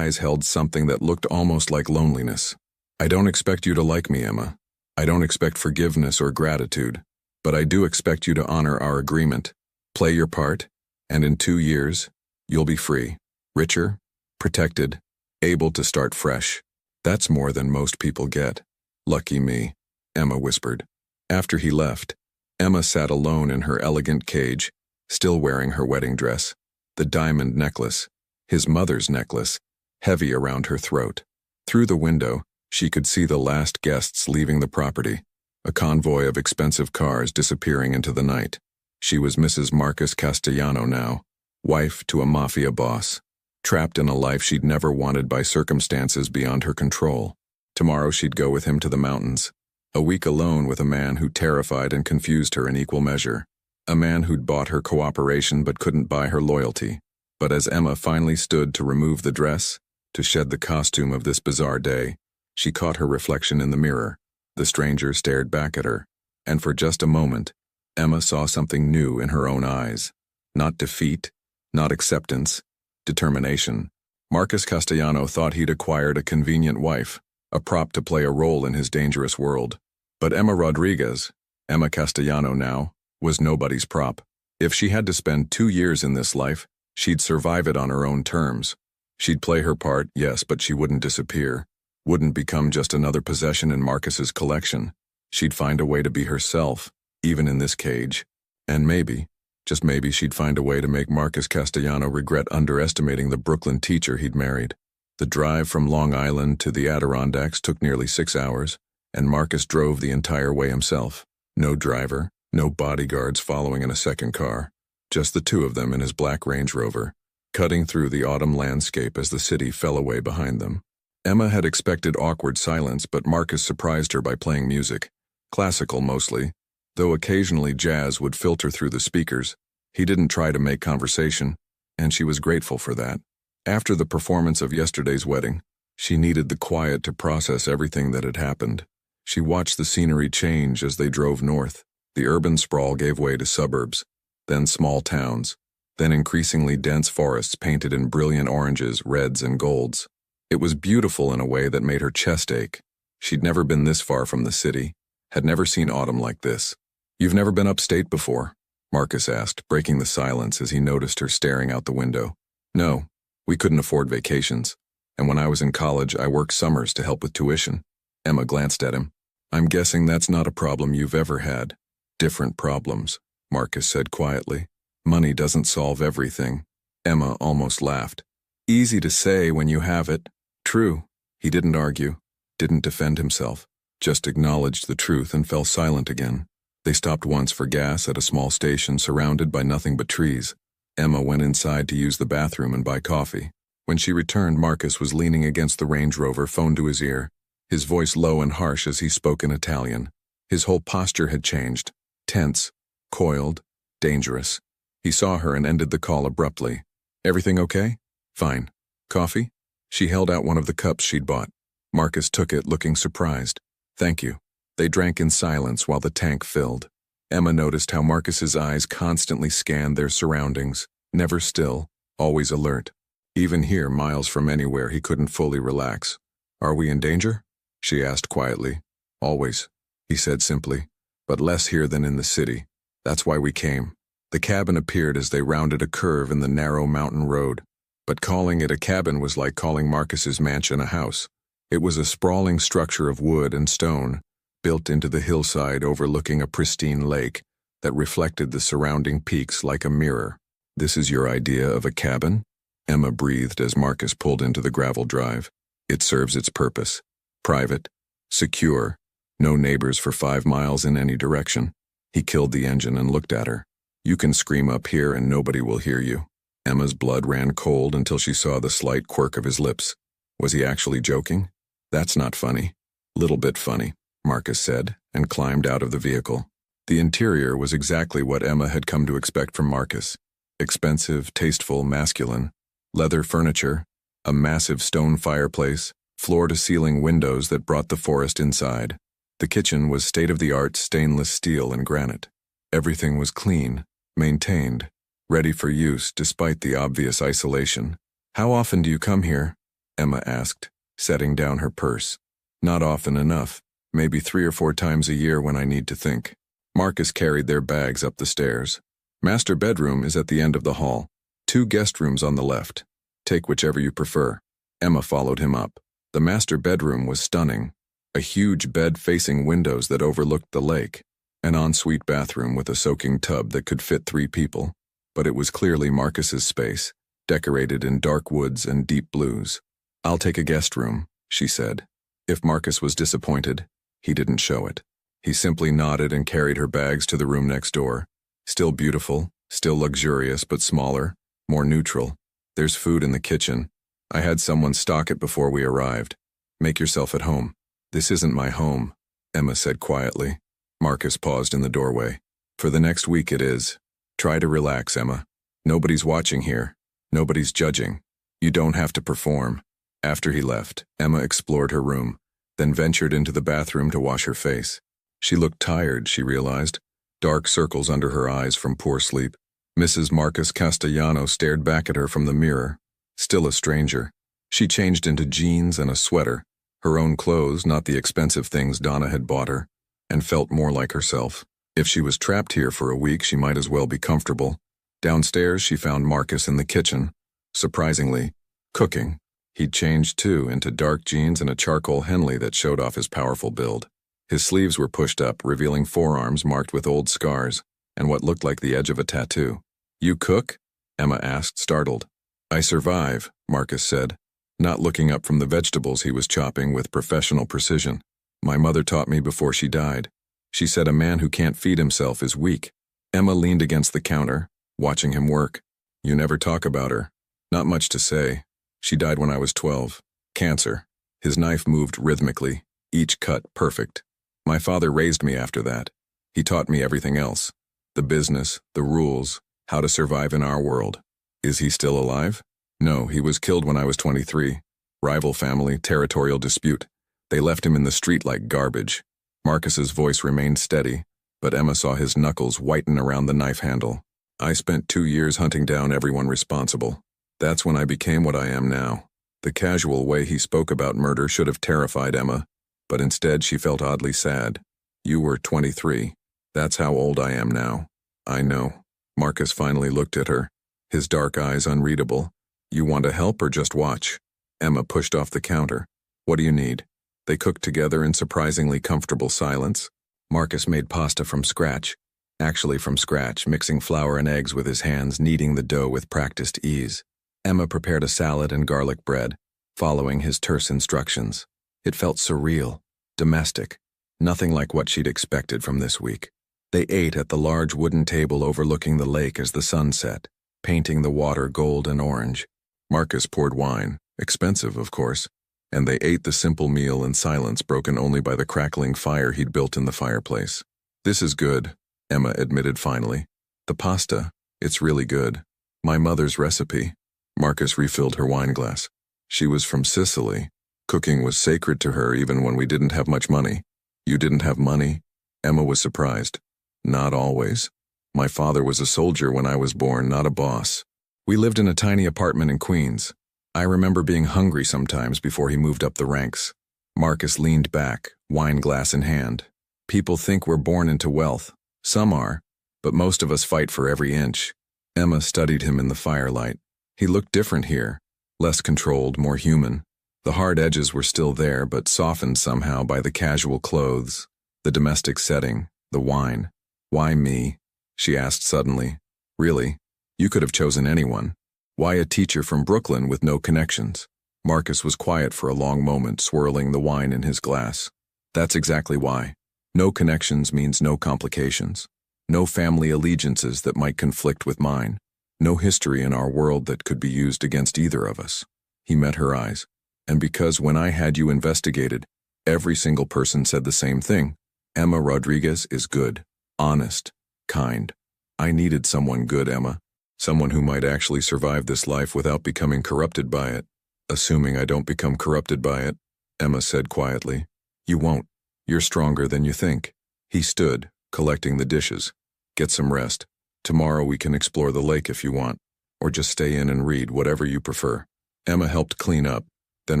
held something that looked almost like loneliness. I don't expect you to like me, Emma. I don't expect forgiveness or gratitude. But I do expect you to honor our agreement. Play your part, and in 2 years, you'll be free, richer, protected, able to start fresh. That's more than most people get. Lucky me, Emma whispered. After he left, Emma sat alone in her elegant cage, still wearing her wedding dress, the diamond necklace, his mother's necklace, heavy around her throat. Through the window, she could see the last guests leaving the property, a convoy of expensive cars disappearing into the night. She was Mrs. Marcus Castellano now, wife to a Mafia boss, trapped in a life she'd never wanted by circumstances beyond her control. Tomorrow she'd go with him to the mountains, a week alone with a man who terrified and confused her in equal measure, a man who'd bought her cooperation but couldn't buy her loyalty. But as Emma finally stood to remove the dress, to shed the costume of this bizarre day, she caught her reflection in the mirror. The stranger stared back at her, and for just a moment, Emma saw something new in her own eyes. Not defeat, not acceptance, determination. Marcus Castellano thought he'd acquired a convenient wife, a prop to play a role in his dangerous world. But Emma Rodriguez, Emma Castellano now, was nobody's prop. If she had to spend 2 years in this life, she'd survive it on her own terms. She'd play her part, yes, but she wouldn't disappear, wouldn't become just another possession in Marcus's collection. She'd find a way to be herself, even in this cage. And maybe, just maybe, she'd find a way to make Marcus Castellano regret underestimating the Brooklyn teacher he'd married. The drive from Long Island to the Adirondacks took nearly 6 hours, and Marcus drove the entire way himself. No driver, no bodyguards following in a second car. Just the two of them in his black Range Rover, cutting through the autumn landscape as the city fell away behind them. Emma had expected awkward silence, but Marcus surprised her by playing music. Classical mostly, though occasionally jazz would filter through the speakers. He didn't try to make conversation, and she was grateful for that. After the performance of yesterday's wedding, she needed the quiet to process everything that had happened. She watched the scenery change as they drove north. The urban sprawl gave way to suburbs, then small towns, then increasingly dense forests painted in brilliant oranges, reds, and golds. It was beautiful in a way that made her chest ache. She'd never been this far from the city, had never seen autumn like this. "You've never been upstate before?" Marcus asked, breaking the silence as he noticed her staring out the window. "No, we couldn't afford vacations, and when I was in college I worked summers to help with tuition." Emma glanced at him. "I'm guessing that's not a problem you've ever had." "Different problems," Marcus said quietly. "Money doesn't solve everything." Emma almost laughed. "Easy to say when you have it." "True." He didn't argue, didn't defend himself, just acknowledged the truth and fell silent again. They stopped once for gas at a small station surrounded by nothing but trees. Emma went inside to use the bathroom and buy coffee. When she returned, Marcus was leaning against the Range Rover, phone to his ear, his voice low and harsh as he spoke in Italian. His whole posture had changed, tense, coiled, dangerous. He saw her and ended the call abruptly. "Everything okay?" "Fine. Coffee?" She held out one of the cups she'd bought. Marcus took it, looking surprised. "Thank you." They drank in silence while the tank filled. Emma noticed how Marcus's eyes constantly scanned their surroundings, never still, always alert. Even here, miles from anywhere, he couldn't fully relax. "Are we in danger?" she asked quietly. "Always," he said simply, "but less here than in the city. That's why we came." The cabin appeared as they rounded a curve in the narrow mountain road. But calling it a cabin was like calling Marcus's mansion a house. It was a sprawling structure of wood and stone, built into the hillside overlooking a pristine lake that reflected the surrounding peaks like a mirror. "This is your idea of a cabin?" Emma breathed as Marcus pulled into the gravel drive. "It serves its purpose. Private, secure, no neighbors for 5 miles in any direction." He killed the engine and looked at her. "You can scream up here and nobody will hear you." Emma's blood ran cold until she saw the slight quirk of his lips. Was he actually joking? "That's not funny." "Little bit funny." Marcus said, and climbed out of the vehicle. The interior was exactly what Emma had come to expect from Marcus. Expensive, tasteful, masculine. Leather furniture, a massive stone fireplace, floor-to-ceiling windows that brought the forest inside. The kitchen was state-of-the-art stainless steel and granite. Everything was clean, maintained, ready for use despite the obvious isolation. "How often do you come here?" Emma asked, setting down her purse. "Not often enough, maybe 3 or 4 times a year when I need to think." Marcus carried their bags up the stairs. "Master bedroom is at the end of the hall. 2 guest rooms on the left. Take whichever you prefer." Emma followed him up. The master bedroom was stunning. A huge bed facing windows that overlooked the lake. An ensuite bathroom with a soaking tub that could fit 3 people. But it was clearly Marcus's space, decorated in dark woods and deep blues. "I'll take a guest room," she said. If Marcus was disappointed, he didn't show it. He simply nodded and carried her bags to the room next door. Still beautiful, still luxurious, but smaller, more neutral. "There's food in the kitchen. I had someone stock it before we arrived. Make yourself at home." "This isn't my home," Emma said quietly. Marcus paused in the doorway. "For the next week it is. Try to relax, Emma. Nobody's watching here. Nobody's judging. You don't have to perform." After he left, Emma explored her room, then ventured into the bathroom to wash her face. She looked tired, she realized, dark circles under her eyes from poor sleep. Mrs. Marcus Castellano stared back at her from the mirror, still a stranger. She changed into jeans and a sweater, her own clothes, not the expensive things Donna had bought her, and felt more like herself. If she was trapped here for a week, she might as well be comfortable. Downstairs, she found Marcus in the kitchen, surprisingly, cooking. He'd changed, too, into dark jeans and a charcoal Henley that showed off his powerful build. His sleeves were pushed up, revealing forearms marked with old scars, and what looked like the edge of a tattoo. "You cook?" Emma asked, startled. "I survive," Marcus said, not looking up from the vegetables he was chopping with professional precision. "My mother taught me before she died. She said a man who can't feed himself is weak." Emma leaned against the counter, watching him work. "You never talk about her." "Not much to say. She died when I was 12. Cancer." His knife moved rhythmically, each cut perfect. "My father raised me after that. He taught me everything else. The business, the rules, how to survive in our world." "Is he still alive?" "No, he was killed when I was 23. Rival family, territorial dispute. They left him in the street like garbage." Marcus's voice remained steady, but Emma saw his knuckles whiten around the knife handle. "I spent 2 years hunting down everyone responsible. That's when I became what I am now." The casual way he spoke about murder should have terrified Emma, but instead she felt oddly sad. "You were 23. That's how old I am now." "I know." Marcus finally looked at her, his dark eyes unreadable. "You want to help or just watch?" Emma pushed off the counter. "What do you need?" They cooked together in surprisingly comfortable silence. Marcus made pasta from scratch. Actually from scratch, mixing flour and eggs with his hands, kneading the dough with practiced ease. Emma prepared a salad and garlic bread, following his terse instructions. It felt surreal, domestic, nothing like what she'd expected from this week. They ate at the large wooden table overlooking the lake as the sun set, painting the water gold and orange. Marcus poured wine, expensive of course, and they ate the simple meal in silence broken only by the crackling fire he'd built in the fireplace. "This is good," Emma admitted finally. "The pasta, it's really good. My mother's recipe." Marcus refilled her wineglass. "She was from Sicily. Cooking was sacred to her even when we didn't have much money." "You didn't have money?" Emma was surprised. "Not always. My father was a soldier when I was born, not a boss. We lived in a tiny apartment in Queens. I remember being hungry sometimes before he moved up the ranks." Marcus leaned back, wineglass in hand. "People think we're born into wealth. Some are, but most of us fight for every inch." Emma studied him in the firelight. He looked different here, less controlled, more human. The hard edges were still there, but softened somehow by the casual clothes, the domestic setting, the wine. "Why me?" she asked suddenly. "Really? You could have chosen anyone. Why a teacher from Brooklyn with no connections?" Marcus was quiet for a long moment, swirling the wine in his glass. "That's exactly why. No connections means no complications. No family allegiances that might conflict with mine. No history in our world that could be used against either of us." He met her eyes. "And because when I had you investigated, Every single person said the same thing. Emma Rodriguez is good, honest, kind. I needed someone good, Emma. Someone who might actually survive this life without becoming corrupted by it. Assuming I don't become corrupted by it, Emma said quietly. You won't. You're stronger than you think. He stood, collecting the dishes. Get some rest. Tomorrow we can explore the lake if you want, or just stay in and read, whatever you prefer. Emma helped clean up, then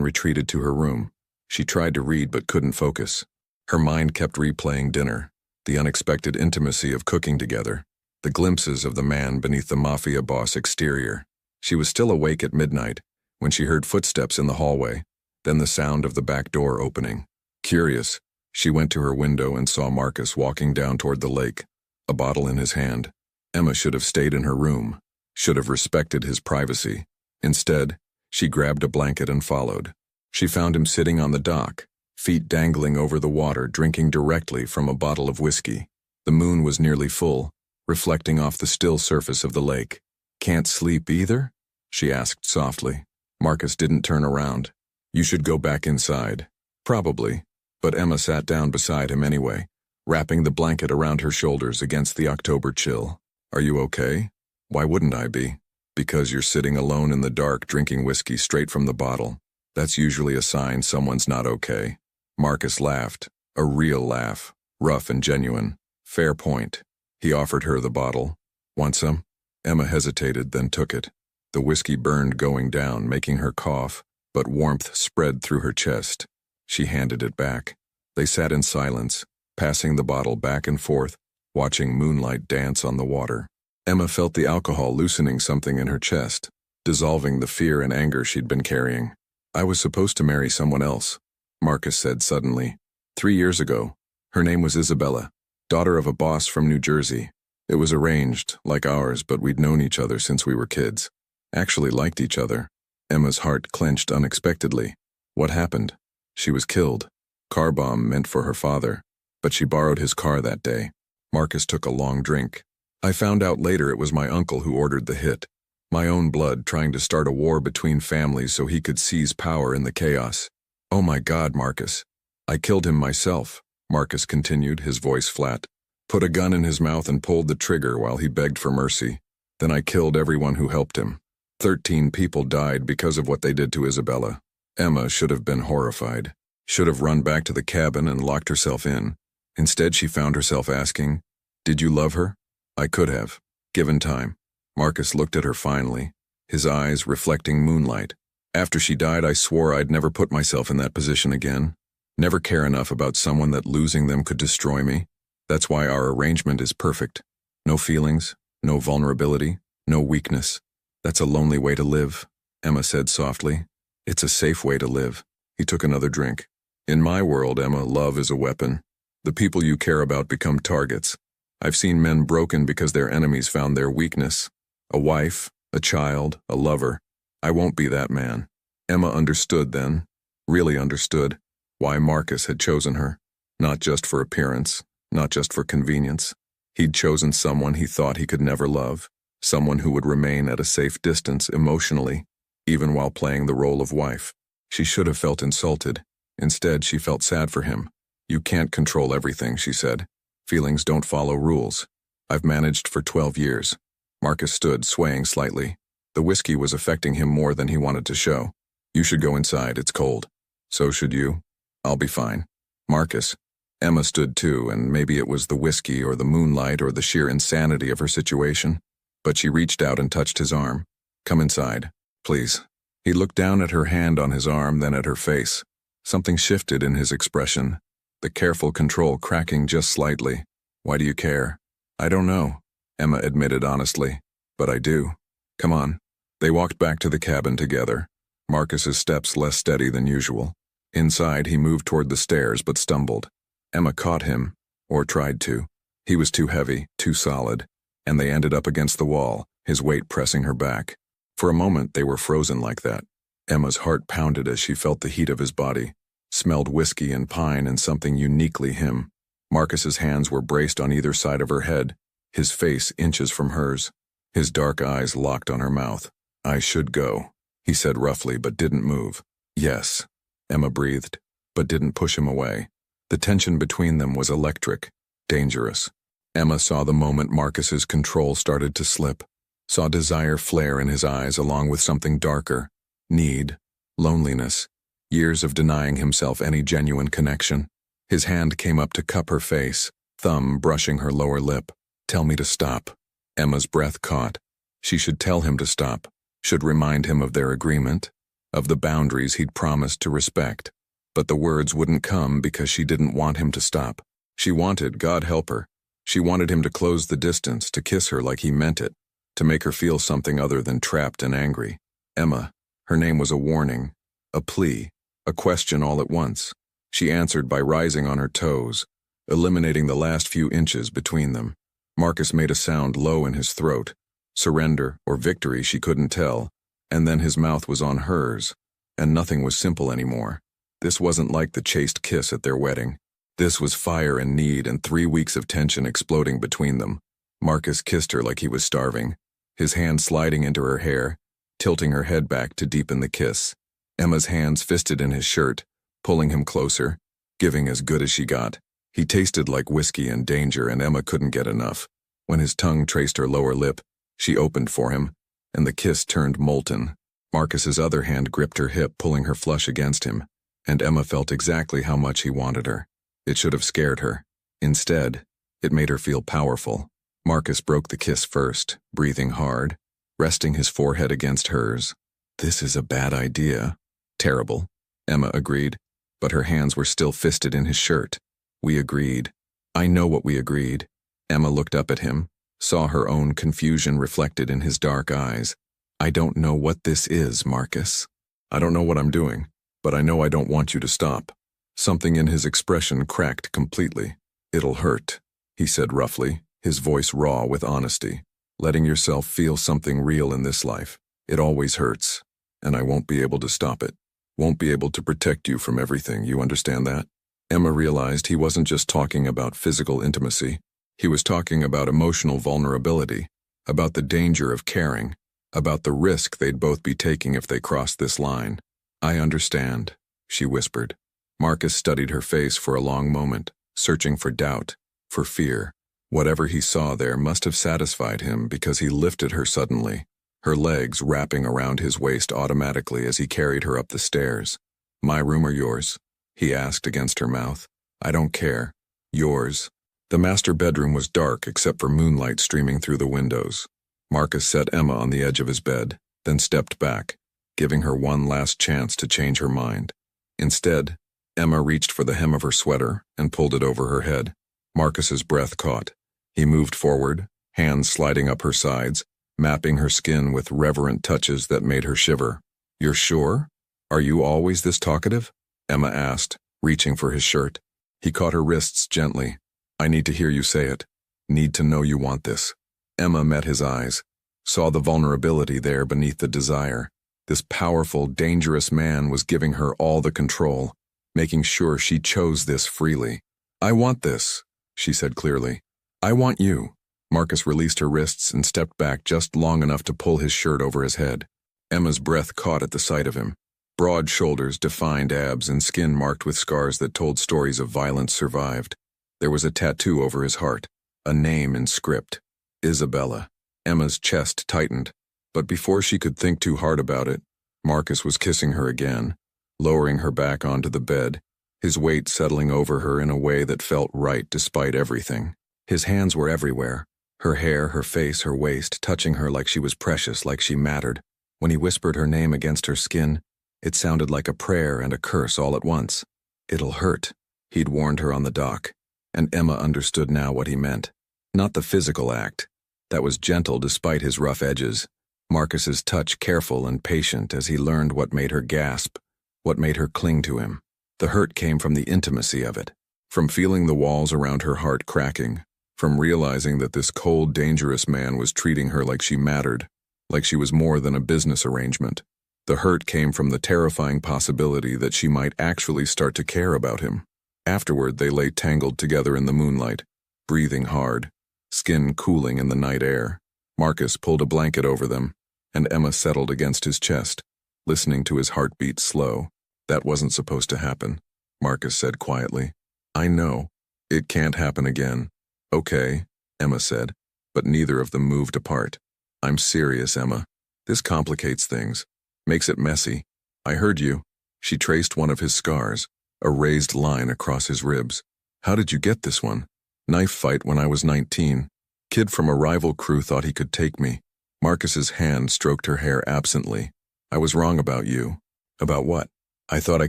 retreated to her room. She tried to read but couldn't focus. Her mind kept replaying dinner, the unexpected intimacy of cooking together, the glimpses of the man beneath the Mafia boss exterior. She was still awake at midnight when she heard footsteps in the hallway, then the sound of the back door opening. Curious, she went to her window and saw Marcus walking down toward the lake, a bottle in his hand. Emma should have stayed in her room, should have respected his privacy. Instead, she grabbed a blanket and followed. She found him sitting on the dock, feet dangling over the water, drinking directly from a bottle of whiskey. The moon was nearly full, reflecting off the still surface of the lake. Can't sleep either? She asked softly. Marcus didn't turn around. You should go back inside. Probably. But Emma sat down beside him anyway, wrapping the blanket around her shoulders against the October chill. Are you okay? Why wouldn't I be? Because you're sitting alone in the dark drinking whiskey straight from the bottle. That's usually a sign someone's not okay. Marcus laughed, a real laugh, rough and genuine. Fair point. He offered her the bottle. Want some? Emma hesitated, then took it. The whiskey burned going down, making her cough, but warmth spread through her chest. She handed it back. They sat in silence, passing the bottle back and forth, watching moonlight dance on the water. Emma felt the alcohol loosening something in her chest, dissolving the fear and anger she'd been carrying. I was supposed to marry someone else, Marcus said suddenly. 3 years ago. Her name was Isabella, daughter of a boss from New Jersey. It was arranged, like ours, but we'd known each other since we were kids. Actually liked each other. Emma's heart clenched unexpectedly. What happened? She was killed. Car bomb meant for her father, but she borrowed his car that day. Marcus took a long drink. I found out later it was my uncle who ordered the hit. My own blood trying to start a war between families so he could seize power in the chaos. Oh my God, Marcus. I killed him myself, Marcus continued, his voice flat. Put a gun in his mouth and pulled the trigger while he begged for mercy. Then I killed everyone who helped him. 13 people died because of what they did to Isabella. Emma should have been horrified. Should have run back to the cabin and locked herself in. Instead, she found herself asking, did you love her? I could have, given time. Marcus looked at her finally, his eyes reflecting moonlight. After she died, I swore I'd never put myself in that position again. Never care enough about someone that losing them could destroy me. That's why our arrangement is perfect. No feelings, no vulnerability, no weakness. That's a lonely way to live, Emma said softly. It's a safe way to live. He took another drink. In my world, Emma, love is a weapon. The people you care about become targets. I've seen men broken because their enemies found their weakness. A wife, a child, a lover. I won't be that man. Emma understood then, really understood, why Marcus had chosen her. Not just for appearance, not just for convenience. He'd chosen someone he thought he could never love, someone who would remain at a safe distance emotionally, even while playing the role of wife. She should have felt insulted. Instead, she felt sad for him. You can't control everything, she said. Feelings don't follow rules. I've managed for 12 years. Marcus stood, swaying slightly. The whiskey was affecting him more than he wanted to show. You should go inside, it's cold. So should you. I'll be fine. Marcus. Emma stood too, and maybe it was the whiskey or the moonlight or the sheer insanity of her situation, but she reached out and touched his arm. Come inside, please. He looked down at her hand on his arm, then at her face. Something shifted in his expression, the careful control cracking just slightly. Why do you care? I don't know, Emma admitted honestly, but I do. Come on. They walked back to the cabin together, Marcus's steps less steady than usual. Inside, he moved toward the stairs but stumbled. Emma caught him, or tried to. He was too heavy, too solid, and they ended up against the wall, his weight pressing her back. For a moment, they were frozen like that. Emma's heart pounded as she felt the heat of his body, smelled whiskey and pine and something uniquely him. Marcus's hands were braced on either side of her head, his face inches from hers. His dark eyes locked on her mouth. I should go, he said roughly but didn't move. Yes, Emma breathed. but didn't push him away. The tension between them was electric, dangerous. Emma saw the moment Marcus's control started to slip, saw desire flare in his eyes along with something darker, need, loneliness, years of denying himself any genuine connection. His hand came up to cup her face, thumb brushing her lower lip. "Tell me to stop." Emma's breath caught. She should tell him to stop, should remind him of their agreement, of the boundaries he'd promised to respect. But the words wouldn't come because she didn't want him to stop. She wanted, God help her, she wanted him to close the distance, to kiss her like he meant it, to make her feel something other than trapped and angry. Emma, her name was a warning, a plea, a question all at once. She answered by rising on her toes, eliminating the last few inches between them. Marcus made a sound low in his throat. Surrender or victory, she couldn't tell, and then his mouth was on hers, and nothing was simple anymore. This wasn't like the chaste kiss at their wedding. This was fire and need and 3 weeks of tension exploding between them. Marcus kissed her like he was starving, his hand sliding into her hair, tilting her head back to deepen the kiss. Emma's hands fisted in his shirt, pulling him closer, giving as good as she got. He tasted like whiskey and danger, and Emma couldn't get enough. When his tongue traced her lower lip, she opened for him, and the kiss turned molten. Marcus's other hand gripped her hip, pulling her flush against him, and Emma felt exactly how much he wanted her. It should have scared her. Instead, it made her feel powerful. Marcus broke the kiss first, breathing hard, resting his forehead against hers. "This is a bad idea." "Terrible," Emma agreed, but her hands were still fisted in his shirt. "We agreed." "I know what we agreed." Emma looked up at him, saw her own confusion reflected in his dark eyes. "I don't know what this is, Marcus. I don't know what I'm doing, but I know I don't want you to stop." Something in his expression cracked completely. "It'll hurt," he said roughly, his voice raw with honesty. "Letting yourself feel something real in this life. It always hurts, and I won't be able to stop it. Won't be able to protect you from everything, you understand that?" Emma realized he wasn't just talking about physical intimacy. He was talking about emotional vulnerability, about the danger of caring, about the risk they'd both be taking if they crossed this line. "I understand," she whispered. Marcus studied her face for a long moment, searching for doubt, for fear. Whatever he saw there must have satisfied him because he lifted her suddenly, her legs wrapping around his waist automatically as he carried her up the stairs. "My room or yours?" he asked against her mouth. "I don't care. Yours." The master bedroom was dark except for moonlight streaming through the windows. Marcus set Emma on the edge of his bed, then stepped back, giving her one last chance to change her mind. Instead, Emma reached for the hem of her sweater and pulled it over her head. Marcus's breath caught. He moved forward, hands sliding up her sides, mapping her skin with reverent touches that made her shiver. "You're sure? Are you always this talkative?" Emma asked, reaching for his shirt. He caught her wrists gently. "I need to hear you say it. Need to know you want this." Emma met his eyes, saw the vulnerability there beneath the desire. This powerful, dangerous man was giving her all the control, making sure she chose this freely. "I want this," she said clearly. "I want you." Marcus released her wrists and stepped back just long enough to pull his shirt over his head. Emma's breath caught at the sight of him. Broad shoulders, defined abs, and skin marked with scars that told stories of violence survived. There was a tattoo over his heart, a name in script. Isabella. Emma's chest tightened, but before she could think too hard about it, Marcus was kissing her again, lowering her back onto the bed, his weight settling over her in a way that felt right despite everything. His hands were everywhere, her hair, her face, her waist, touching her like she was precious, like she mattered. When he whispered her name against her skin, it sounded like a prayer and a curse all at once. "It'll hurt," he'd warned her on the dock, and Emma understood now what he meant. Not the physical act. That was gentle despite his rough edges. Marcus's touch careful and patient as he learned what made her gasp, what made her cling to him. The hurt came from the intimacy of it, from feeling the walls around her heart cracking, from realizing that this cold, dangerous man was treating her like she mattered, like she was more than a business arrangement. The hurt came from the terrifying possibility that she might actually start to care about him. Afterward, they lay tangled together in the moonlight, breathing hard, skin cooling in the night air. Marcus pulled a blanket over them, and Emma settled against his chest, listening to his heartbeat slow. That wasn't supposed to happen. Marcus said quietly. I know. It can't happen again. Okay, Emma said, but neither of them moved apart. I'm serious, Emma. This complicates things. Makes it messy. I heard you. She traced one of his scars, a raised line across his ribs. How did you get this one? Knife fight when I was 19. Kid from a rival crew thought he could take me. Marcus's hand stroked her hair absently. I was wrong about you. About what? I thought I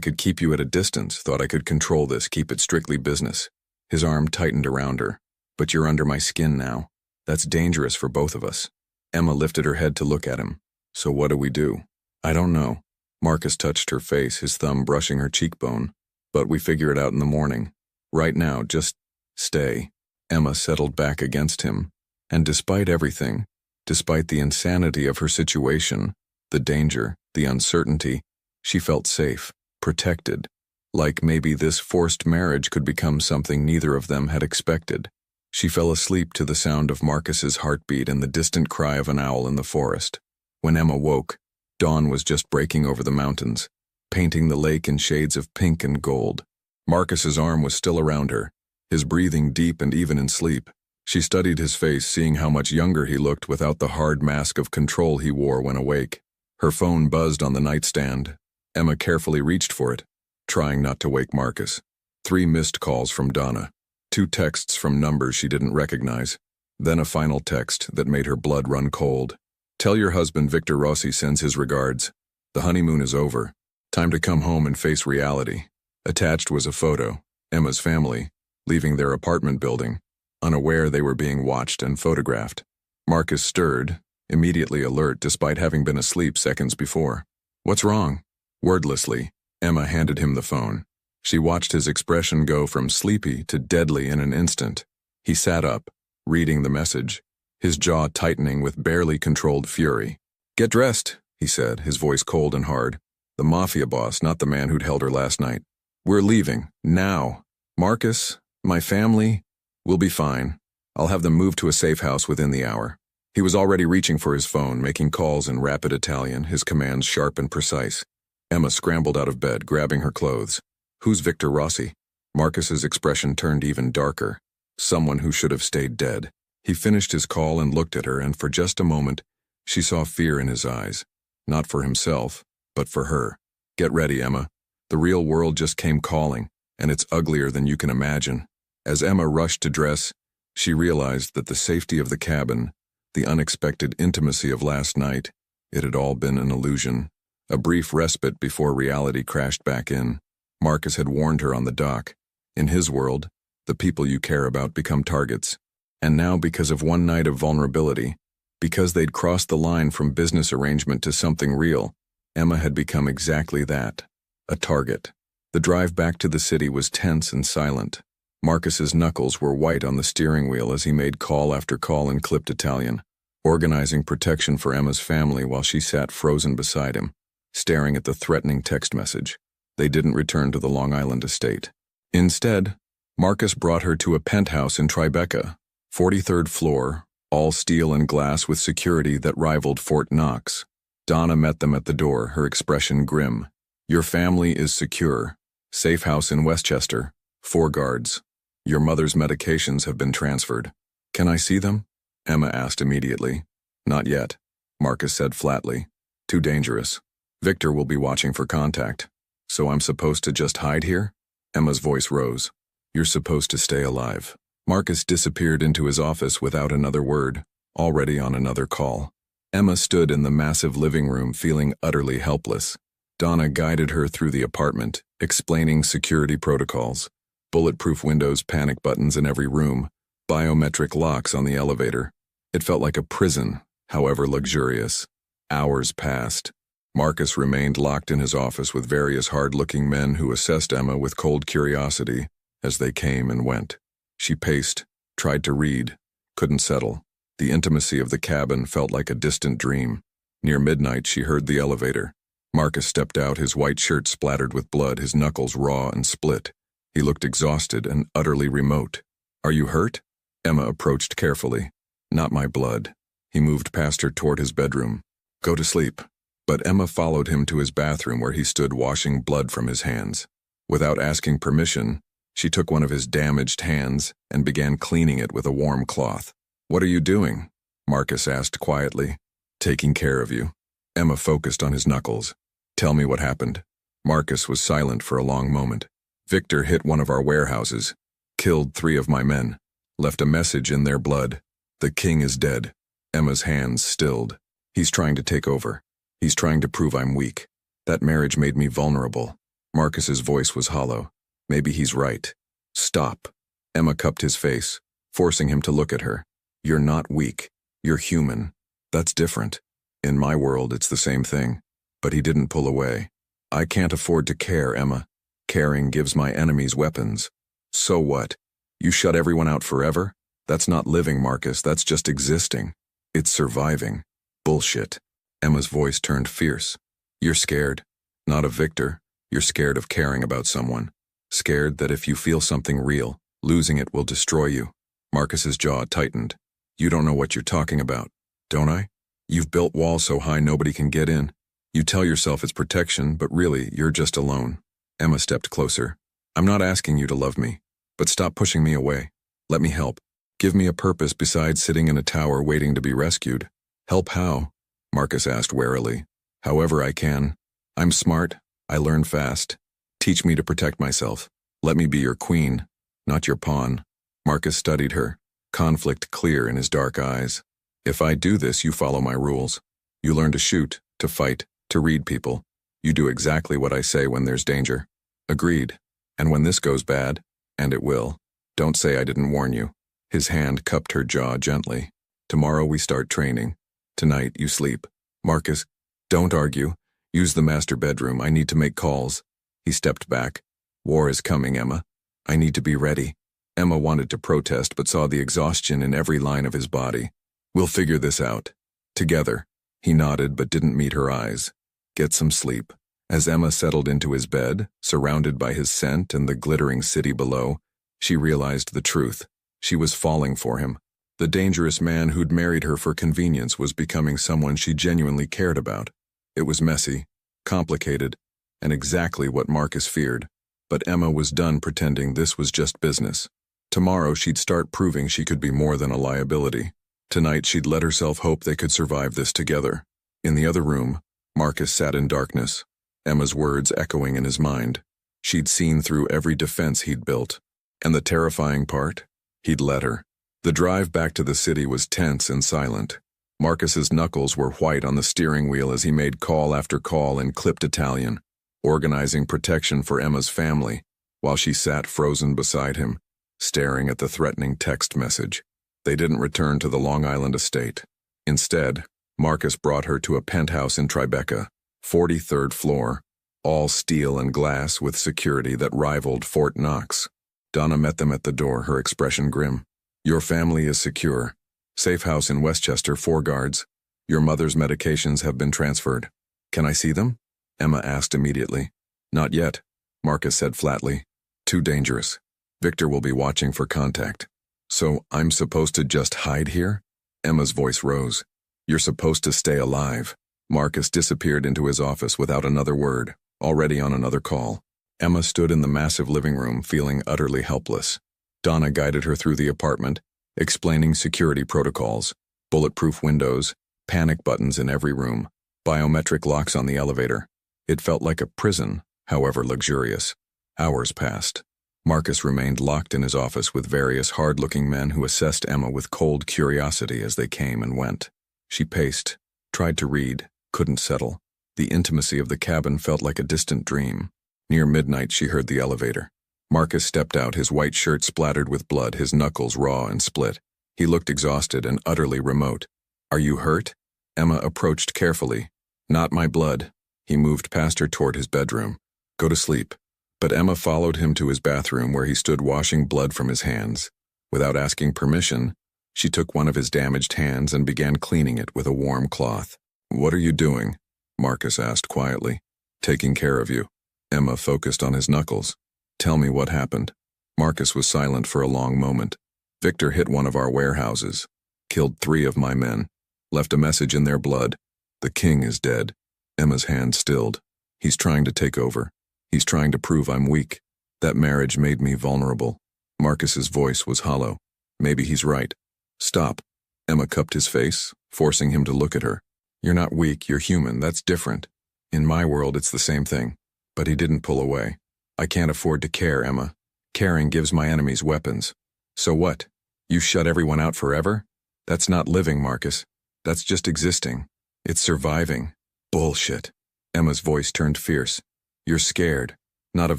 could keep you at a distance, thought I could control this, keep it strictly business. His arm tightened around her. But you're under my skin now. That's dangerous for both of us. Emma lifted her head to look at him. So what do we do? I don't know. Marcus touched her face, his thumb brushing her cheekbone. But we figure it out in the morning. Right now, just stay. Emma settled back against him. And despite everything, despite the insanity of her situation, the danger, the uncertainty, she felt safe, protected, like maybe this forced marriage could become something neither of them had expected. She fell asleep to the sound of Marcus's heartbeat and the distant cry of an owl in the forest. When Emma woke, dawn was just breaking over the mountains, painting the lake in shades of pink and gold. Marcus's arm was still around her, his breathing deep and even in sleep. She studied his face, seeing how much younger he looked without the hard mask of control he wore when awake. Her phone buzzed on the nightstand. Emma carefully reached for it, trying not to wake Marcus. 3 missed calls from Donna. 2 texts from numbers she didn't recognize. Then a final text that made her blood run cold. Tell your husband Victor Rossi sends his regards. The honeymoon is over. Time to come home and face reality. Attached was a photo, Emma's family, leaving their apartment building, unaware they were being watched and photographed. Marcus stirred, immediately alert despite having been asleep seconds before. What's wrong? Wordlessly, Emma handed him the phone. She watched his expression go from sleepy to deadly in an instant. He sat up, reading the message, his jaw tightening with barely controlled fury. Get dressed, he said, his voice cold and hard. The Mafia boss, not the man who'd held her last night. We're leaving, now. Marcus, my family, we'll be fine. I'll have them moved to a safe house within the hour. He was already reaching for his phone, making calls in rapid Italian, his commands sharp and precise. Emma scrambled out of bed, grabbing her clothes. Who's Victor Rossi? Marcus's expression turned even darker. Someone who should have stayed dead. He finished his call and looked at her, and for just a moment, she saw fear in his eyes. Not for himself, but for her. Get ready, Emma. The real world just came calling, and it's uglier than you can imagine. As Emma rushed to dress, she realized that the safety of the cabin, the unexpected intimacy of last night, it had all been an illusion. A brief respite before reality crashed back in. Marcus had warned her on the dock. In his world, the people you care about become targets. And now, because of one night of vulnerability, because they'd crossed the line from business arrangement to something real, Emma had become exactly that, a target. The drive back to the city was tense and silent. Marcus's knuckles were white on the steering wheel as he made call after call in clipped Italian, organizing protection for Emma's family while she sat frozen beside him, staring at the threatening text message. They didn't return to the Long Island estate. Instead, Marcus brought her to a penthouse in Tribeca, 43rd floor, all steel and glass with security that rivaled Fort Knox. Donna met them at the door, her expression grim. Your family is secure. Safe house in Westchester. 4 guards. Your mother's medications have been transferred. Can I see them? Emma asked immediately. Not yet, Marcus said flatly. Too dangerous. Victor will be watching for contact. So I'm supposed to just hide here? Emma's voice rose. You're supposed to stay alive. Marcus disappeared into his office without another word, already on another call. Emma stood in the massive living room feeling utterly helpless. Donna guided her through the apartment, explaining security protocols. Bulletproof windows, panic buttons in every room, biometric locks on the elevator. It felt like a prison, however luxurious. Hours passed. Marcus remained locked in his office with various hard-looking men who assessed Emma with cold curiosity as they came and went. She paced, tried to read, couldn't settle. The intimacy of the cabin felt like a distant dream. Near midnight, she heard the elevator. Marcus stepped out, his white shirt splattered with blood, his knuckles raw and split. He looked exhausted and utterly remote. Are you hurt? Emma approached carefully. Not my blood. He moved past her toward his bedroom. Go to sleep. But Emma followed him to his bathroom where he stood washing blood from his hands. Without asking permission, she took one of his damaged hands and began cleaning it with a warm cloth. "What are you doing?" Marcus asked quietly. "Taking care of you." Emma focused on his knuckles. "Tell me what happened." Marcus was silent for a long moment. "Victor hit one of our warehouses, killed 3 of my men, left a message in their blood. The king is dead." Emma's hands stilled. "He's trying to take over. He's trying to prove I'm weak. That marriage made me vulnerable." Marcus's voice was hollow. "Maybe he's right." "Stop." Emma cupped his face, forcing him to look at her. "You're not weak. You're human. That's different. In my world, it's the same thing." But he didn't pull away. "I can't afford to care, Emma. Caring gives my enemies weapons." "So what? You shut everyone out forever? That's not living, Marcus. That's just existing. It's surviving." "Bullshit." Emma's voice turned fierce. "You're scared. Not of Victor. You're scared of caring about someone. Scared that if you feel something real, losing it will destroy you." Marcus's jaw tightened. "You don't know what you're talking about, don't I? You've built walls so high nobody can get in. You tell yourself it's protection, but really, you're just alone." Emma stepped closer. "I'm not asking you to love me, but stop pushing me away. Let me help. Give me a purpose besides sitting in a tower waiting to be rescued." "Help how?" Marcus asked warily. "However I can. I'm smart. I learn fast. Teach me to protect myself. Let me be your queen, not your pawn." Marcus studied her, conflict clear in his dark eyes. "If I do this, you follow my rules. You learn to shoot, to fight, to read people. You do exactly what I say when there's danger." "Agreed. And when this goes bad, and it will, don't say I didn't warn you." His hand cupped her jaw gently. "Tomorrow we start training. Tonight you sleep." "Marcus, don't argue. Use the master bedroom. I need to make calls." He stepped back. "War is coming, Emma. I need to be ready." Emma wanted to protest but saw the exhaustion in every line of his body. "We'll figure this out. Together." He nodded but didn't meet her eyes. "Get some sleep." As Emma settled into his bed, surrounded by his scent and the glittering city below, she realized the truth. She was falling for him. The dangerous man who'd married her for convenience was becoming someone she genuinely cared about. It was messy, complicated, and exactly what Marcus feared. But Emma was done pretending this was just business. Tomorrow she'd start proving she could be more than a liability. Tonight she'd let herself hope they could survive this together. In the other room, Marcus sat in darkness, Emma's words echoing in his mind. She'd seen through every defense he'd built. And the terrifying part? He'd let her. The drive back to the city was tense and silent. Marcus's knuckles were white on the steering wheel as he made call after call in clipped Italian, organizing protection for Emma's family, while she sat frozen beside him, staring at the threatening text message. They didn't return to the Long Island estate. Instead, Marcus brought her to a penthouse in Tribeca, 43rd floor, all steel and glass with security that rivaled Fort Knox. Donna met them at the door, her expression grim. "Your family is secure. Safe house in Westchester, 4 guards. Your mother's medications have been transferred." "Can I see them?" Emma asked immediately. "Not yet," Marcus said flatly. "Too dangerous. Victor will be watching for contact." "So I'm supposed to just hide here?" Emma's voice rose. "You're supposed to stay alive." Marcus disappeared into his office without another word, already on another call. Emma stood in the massive living room, feeling utterly helpless. Donna guided her through the apartment, explaining security protocols, bulletproof windows, panic buttons in every room, biometric locks on the elevator. It felt like a prison, however luxurious. Hours passed. Marcus remained locked in his office with various hard-looking men who assessed Emma with cold curiosity as they came and went. She paced, tried to read, couldn't settle. The intimacy of the cabin felt like a distant dream. Near midnight, she heard the elevator. Marcus stepped out, his white shirt splattered with blood, his knuckles raw and split. He looked exhausted and utterly remote. "Are you hurt?" Emma approached carefully. "Not my blood." He moved past her toward his bedroom. "Go to sleep." But Emma followed him to his bathroom where he stood washing blood from his hands. Without asking permission, she took one of his damaged hands and began cleaning it with a warm cloth. "What are you doing?" Marcus asked quietly. "Taking care of you." Emma focused on his knuckles. "Tell me what happened." Marcus was silent for a long moment. "Victor hit one of our warehouses. Killed 3 of my men. Left a message in their blood. The king is dead." Emma's hand stilled. "He's trying to take over. He's trying to prove I'm weak. That marriage made me vulnerable. Marcus's voice was hollow. Maybe he's right. Stop. Emma cupped his face, forcing him to look at her. You're not weak, you're human, that's different. In my world, it's the same thing. But he didn't pull away. I can't afford to care, Emma. Caring gives my enemies weapons. So what? You shut everyone out forever? That's not living, Marcus. That's just existing. It's surviving. Bullshit. Emma's voice turned fierce. You're scared, not of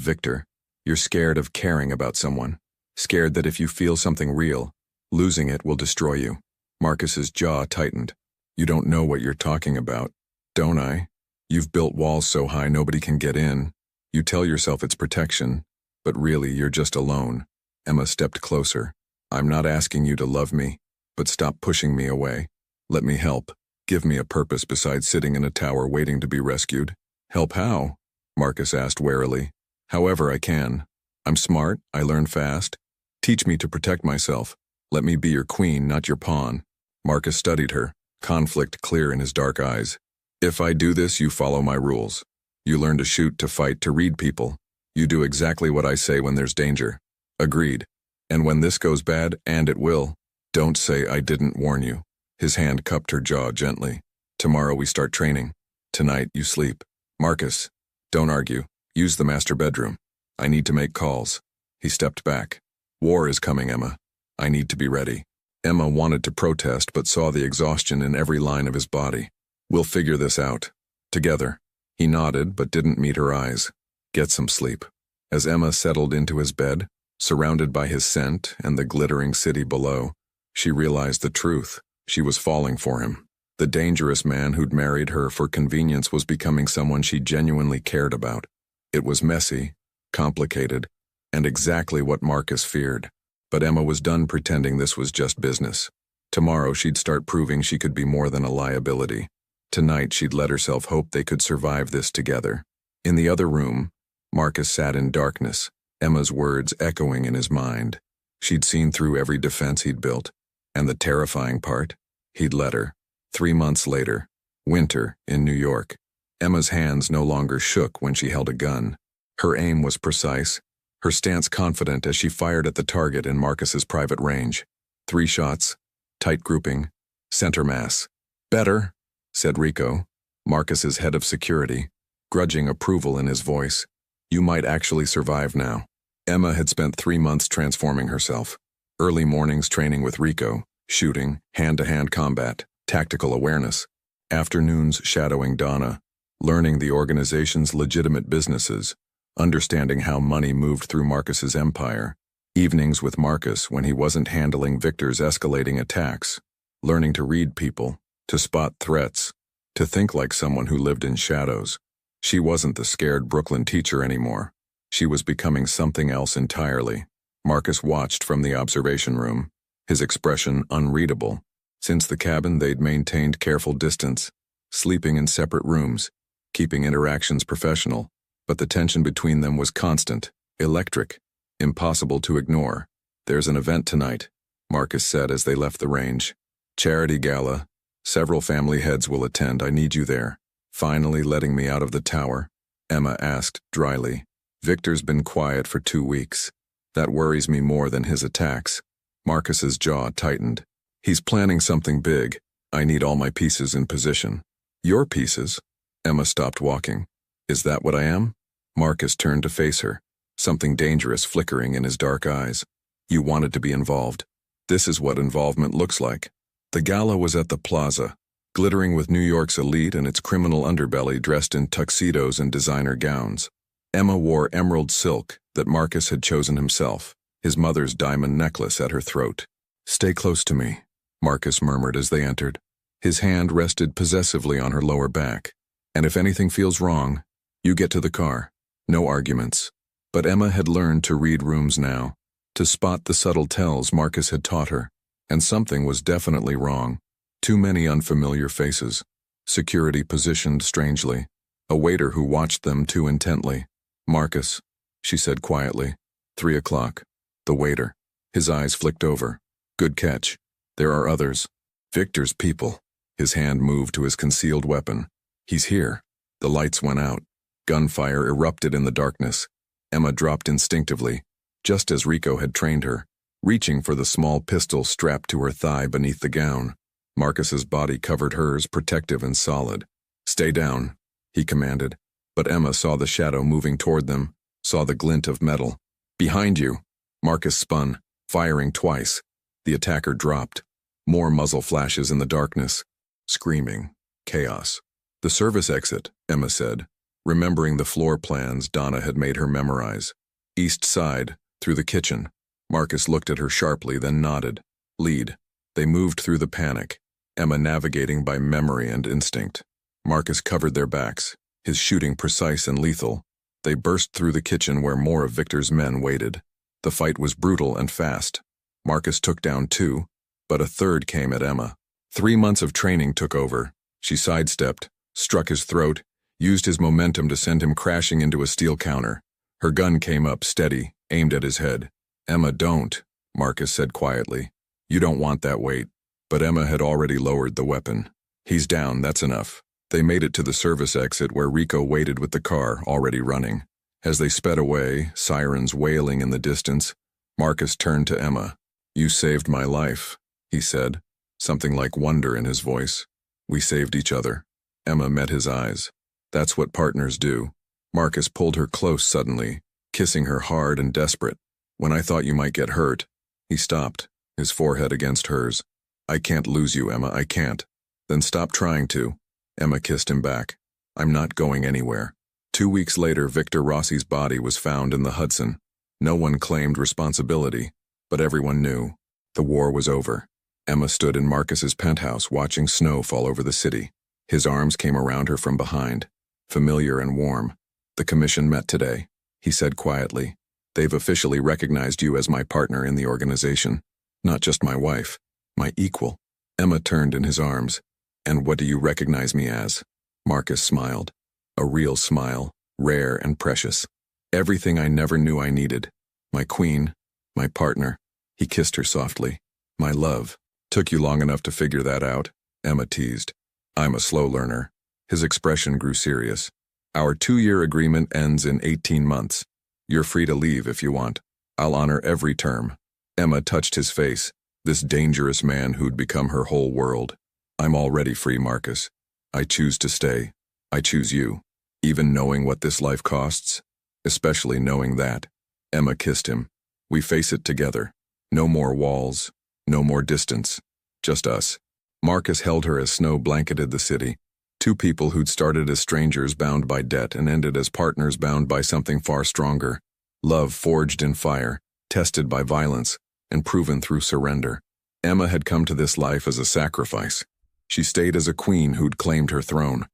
Victor. You're scared of caring about someone. Scared that if you feel something real, losing it will destroy you. Marcus's jaw tightened. You don't know what you're talking about, don't I? You've built walls so high nobody can get in. You tell yourself it's protection, but really you're just alone. Emma stepped closer. I'm not asking you to love me, but stop pushing me away. Let me help. Give me a purpose besides sitting in a tower waiting to be rescued. Help how? Marcus asked warily. However I can. I'm smart, I learn fast. Teach me to protect myself. Let me be your queen, not your pawn. Marcus studied her, conflict clear in his dark eyes. If I do this, you follow my rules. You learn to shoot, to fight, to read people. You do exactly what I say when there's danger. Agreed. And when this goes bad, and it will, don't say I didn't warn you. His hand cupped her jaw gently. Tomorrow we start training. Tonight you sleep. Marcus, don't argue. Use the master bedroom. I need to make calls. He stepped back. War is coming, Emma. I need to be ready. Emma wanted to protest but saw the exhaustion in every line of his body. We'll figure this out. Together. He nodded but didn't meet her eyes. Get some sleep. As Emma settled into his bed, surrounded by his scent and the glittering city below, she realized the truth. She was falling for him. The dangerous man who'd married her for convenience was becoming someone she genuinely cared about. It was messy, complicated, and exactly what Marcus feared. But Emma was done pretending this was just business. Tomorrow she'd start proving she could be more than a liability. Tonight she'd let herself hope they could survive this together. In the other room, Marcus sat in darkness, Emma's words echoing in his mind. She'd seen through every defense he'd built, and the terrifying part, he'd let her. 3 months later, winter in New York. Emma's hands no longer shook when she held a gun. Her aim was precise, her stance confident as she fired at the target in Marcus's private range. 3 shots, tight grouping, center mass. Better, said Rico, Marcus's head of security, grudging approval in his voice. You might actually survive now. Emma had spent 3 months transforming herself. Early mornings training with Rico, shooting, hand-to-hand combat, tactical awareness. Afternoons shadowing Donna, learning the organization's legitimate businesses, understanding how money moved through Marcus's empire. Evenings with Marcus when he wasn't handling Victor's escalating attacks, learning to read people, to spot threats, to think like someone who lived in shadows. She wasn't the scared Brooklyn teacher anymore. She was becoming something else entirely. Marcus watched from the observation room, his expression unreadable. Since the cabin, they'd maintained careful distance, sleeping in separate rooms, keeping interactions professional, but the tension between them was constant, electric, impossible to ignore. There's an event tonight, Marcus said as they left the range. Charity gala. Several family heads will attend. I need you there. Finally letting me out of the tower, Emma asked dryly. Victor's been quiet for 2 weeks. That worries me more than his attacks. Marcus's jaw tightened. He's planning something big. I need all my pieces in position. Your pieces? Emma stopped walking. Is that what I am? Marcus turned to face her, something dangerous flickering in his dark eyes. You wanted to be involved. This is what involvement looks like. The gala was at the plaza, glittering with New York's elite and its criminal underbelly dressed in tuxedos and designer gowns. Emma wore emerald silk that Marcus had chosen himself, his mother's diamond necklace at her throat. Stay close to me, Marcus murmured as they entered. His hand rested possessively on her lower back. And if anything feels wrong, you get to the car. No arguments. But Emma had learned to read rooms now, to spot the subtle tells Marcus had taught her. And something was definitely wrong. Too many unfamiliar faces. Security positioned strangely. A waiter who watched them too intently. Marcus, she said quietly. 3 o'clock. The waiter. His eyes flicked over. Good catch. There are others. Victor's people. His hand moved to his concealed weapon. He's here. The lights went out. Gunfire erupted in the darkness. Emma dropped instinctively, just as Rico had trained her, reaching for the small pistol strapped to her thigh beneath the gown. Marcus's body covered hers, protective and solid. "Stay down," he commanded, but Emma saw the shadow moving toward them, saw the glint of metal. "Behind you!" Marcus spun, firing twice. The attacker dropped. More muzzle flashes in the darkness. Screaming. Chaos. "The service exit," Emma said, remembering the floor plans Donna had made her memorize. "East side, through the kitchen." Marcus looked at her sharply, then nodded. "Lead." They moved through the panic, Emma navigating by memory and instinct. Marcus covered their backs, his shooting precise and lethal. They burst through the kitchen where more of Victor's men waited. The fight was brutal and fast. Marcus took down 2, but a third came at Emma. 3 months of training took over. She sidestepped, struck his throat, used his momentum to send him crashing into a steel counter. Her gun came up steady, aimed at his head. "Emma, don't," Marcus said quietly. "You don't want that weight." But Emma had already lowered the weapon. "He's down, that's enough." They made it to the service exit where Rico waited with the car already running. As they sped away, sirens wailing in the distance, Marcus turned to Emma. "You saved my life," he said, something like wonder in his voice. "We saved each other." Emma met his eyes. "That's what partners do." Marcus pulled her close suddenly, kissing her hard and desperate. "When I thought you might get hurt." He stopped, his forehead against hers. "I can't lose you, Emma, I can't." "Then stop trying to." Emma kissed him back. "I'm not going anywhere." 2 weeks later, Victor Rossi's body was found in the Hudson. No one claimed responsibility, but everyone knew. The war was over. Emma stood in Marcus's penthouse watching snow fall over the city. His arms came around her from behind, familiar and warm. "The commission met today," he said quietly. "They've officially recognized you as my partner in the organization. Not just my wife, my equal." Emma turned in his arms. "And what do you recognize me as?" Marcus smiled. A real smile, rare and precious. "Everything I never knew I needed. My queen, my partner." He kissed her softly. "My love." "Took you long enough to figure that out?" Emma teased. "I'm a slow learner." His expression grew serious. "Our 2-year agreement ends in 18 months. You're free to leave if you want. I'll honor every term." Emma touched his face, this dangerous man who'd become her whole world. "I'm already free, Marcus. I choose to stay. I choose you. Even knowing what this life costs? Especially knowing that." Emma kissed him. "We face it together. No more walls. No more distance. Just us." Marcus held her as snow blanketed the city. 2 people who'd started as strangers bound by debt and ended as partners bound by something far stronger. Love forged in fire, tested by violence, and proven through surrender. Emma had come to this life as a sacrifice. She stayed as a queen who'd claimed her throne.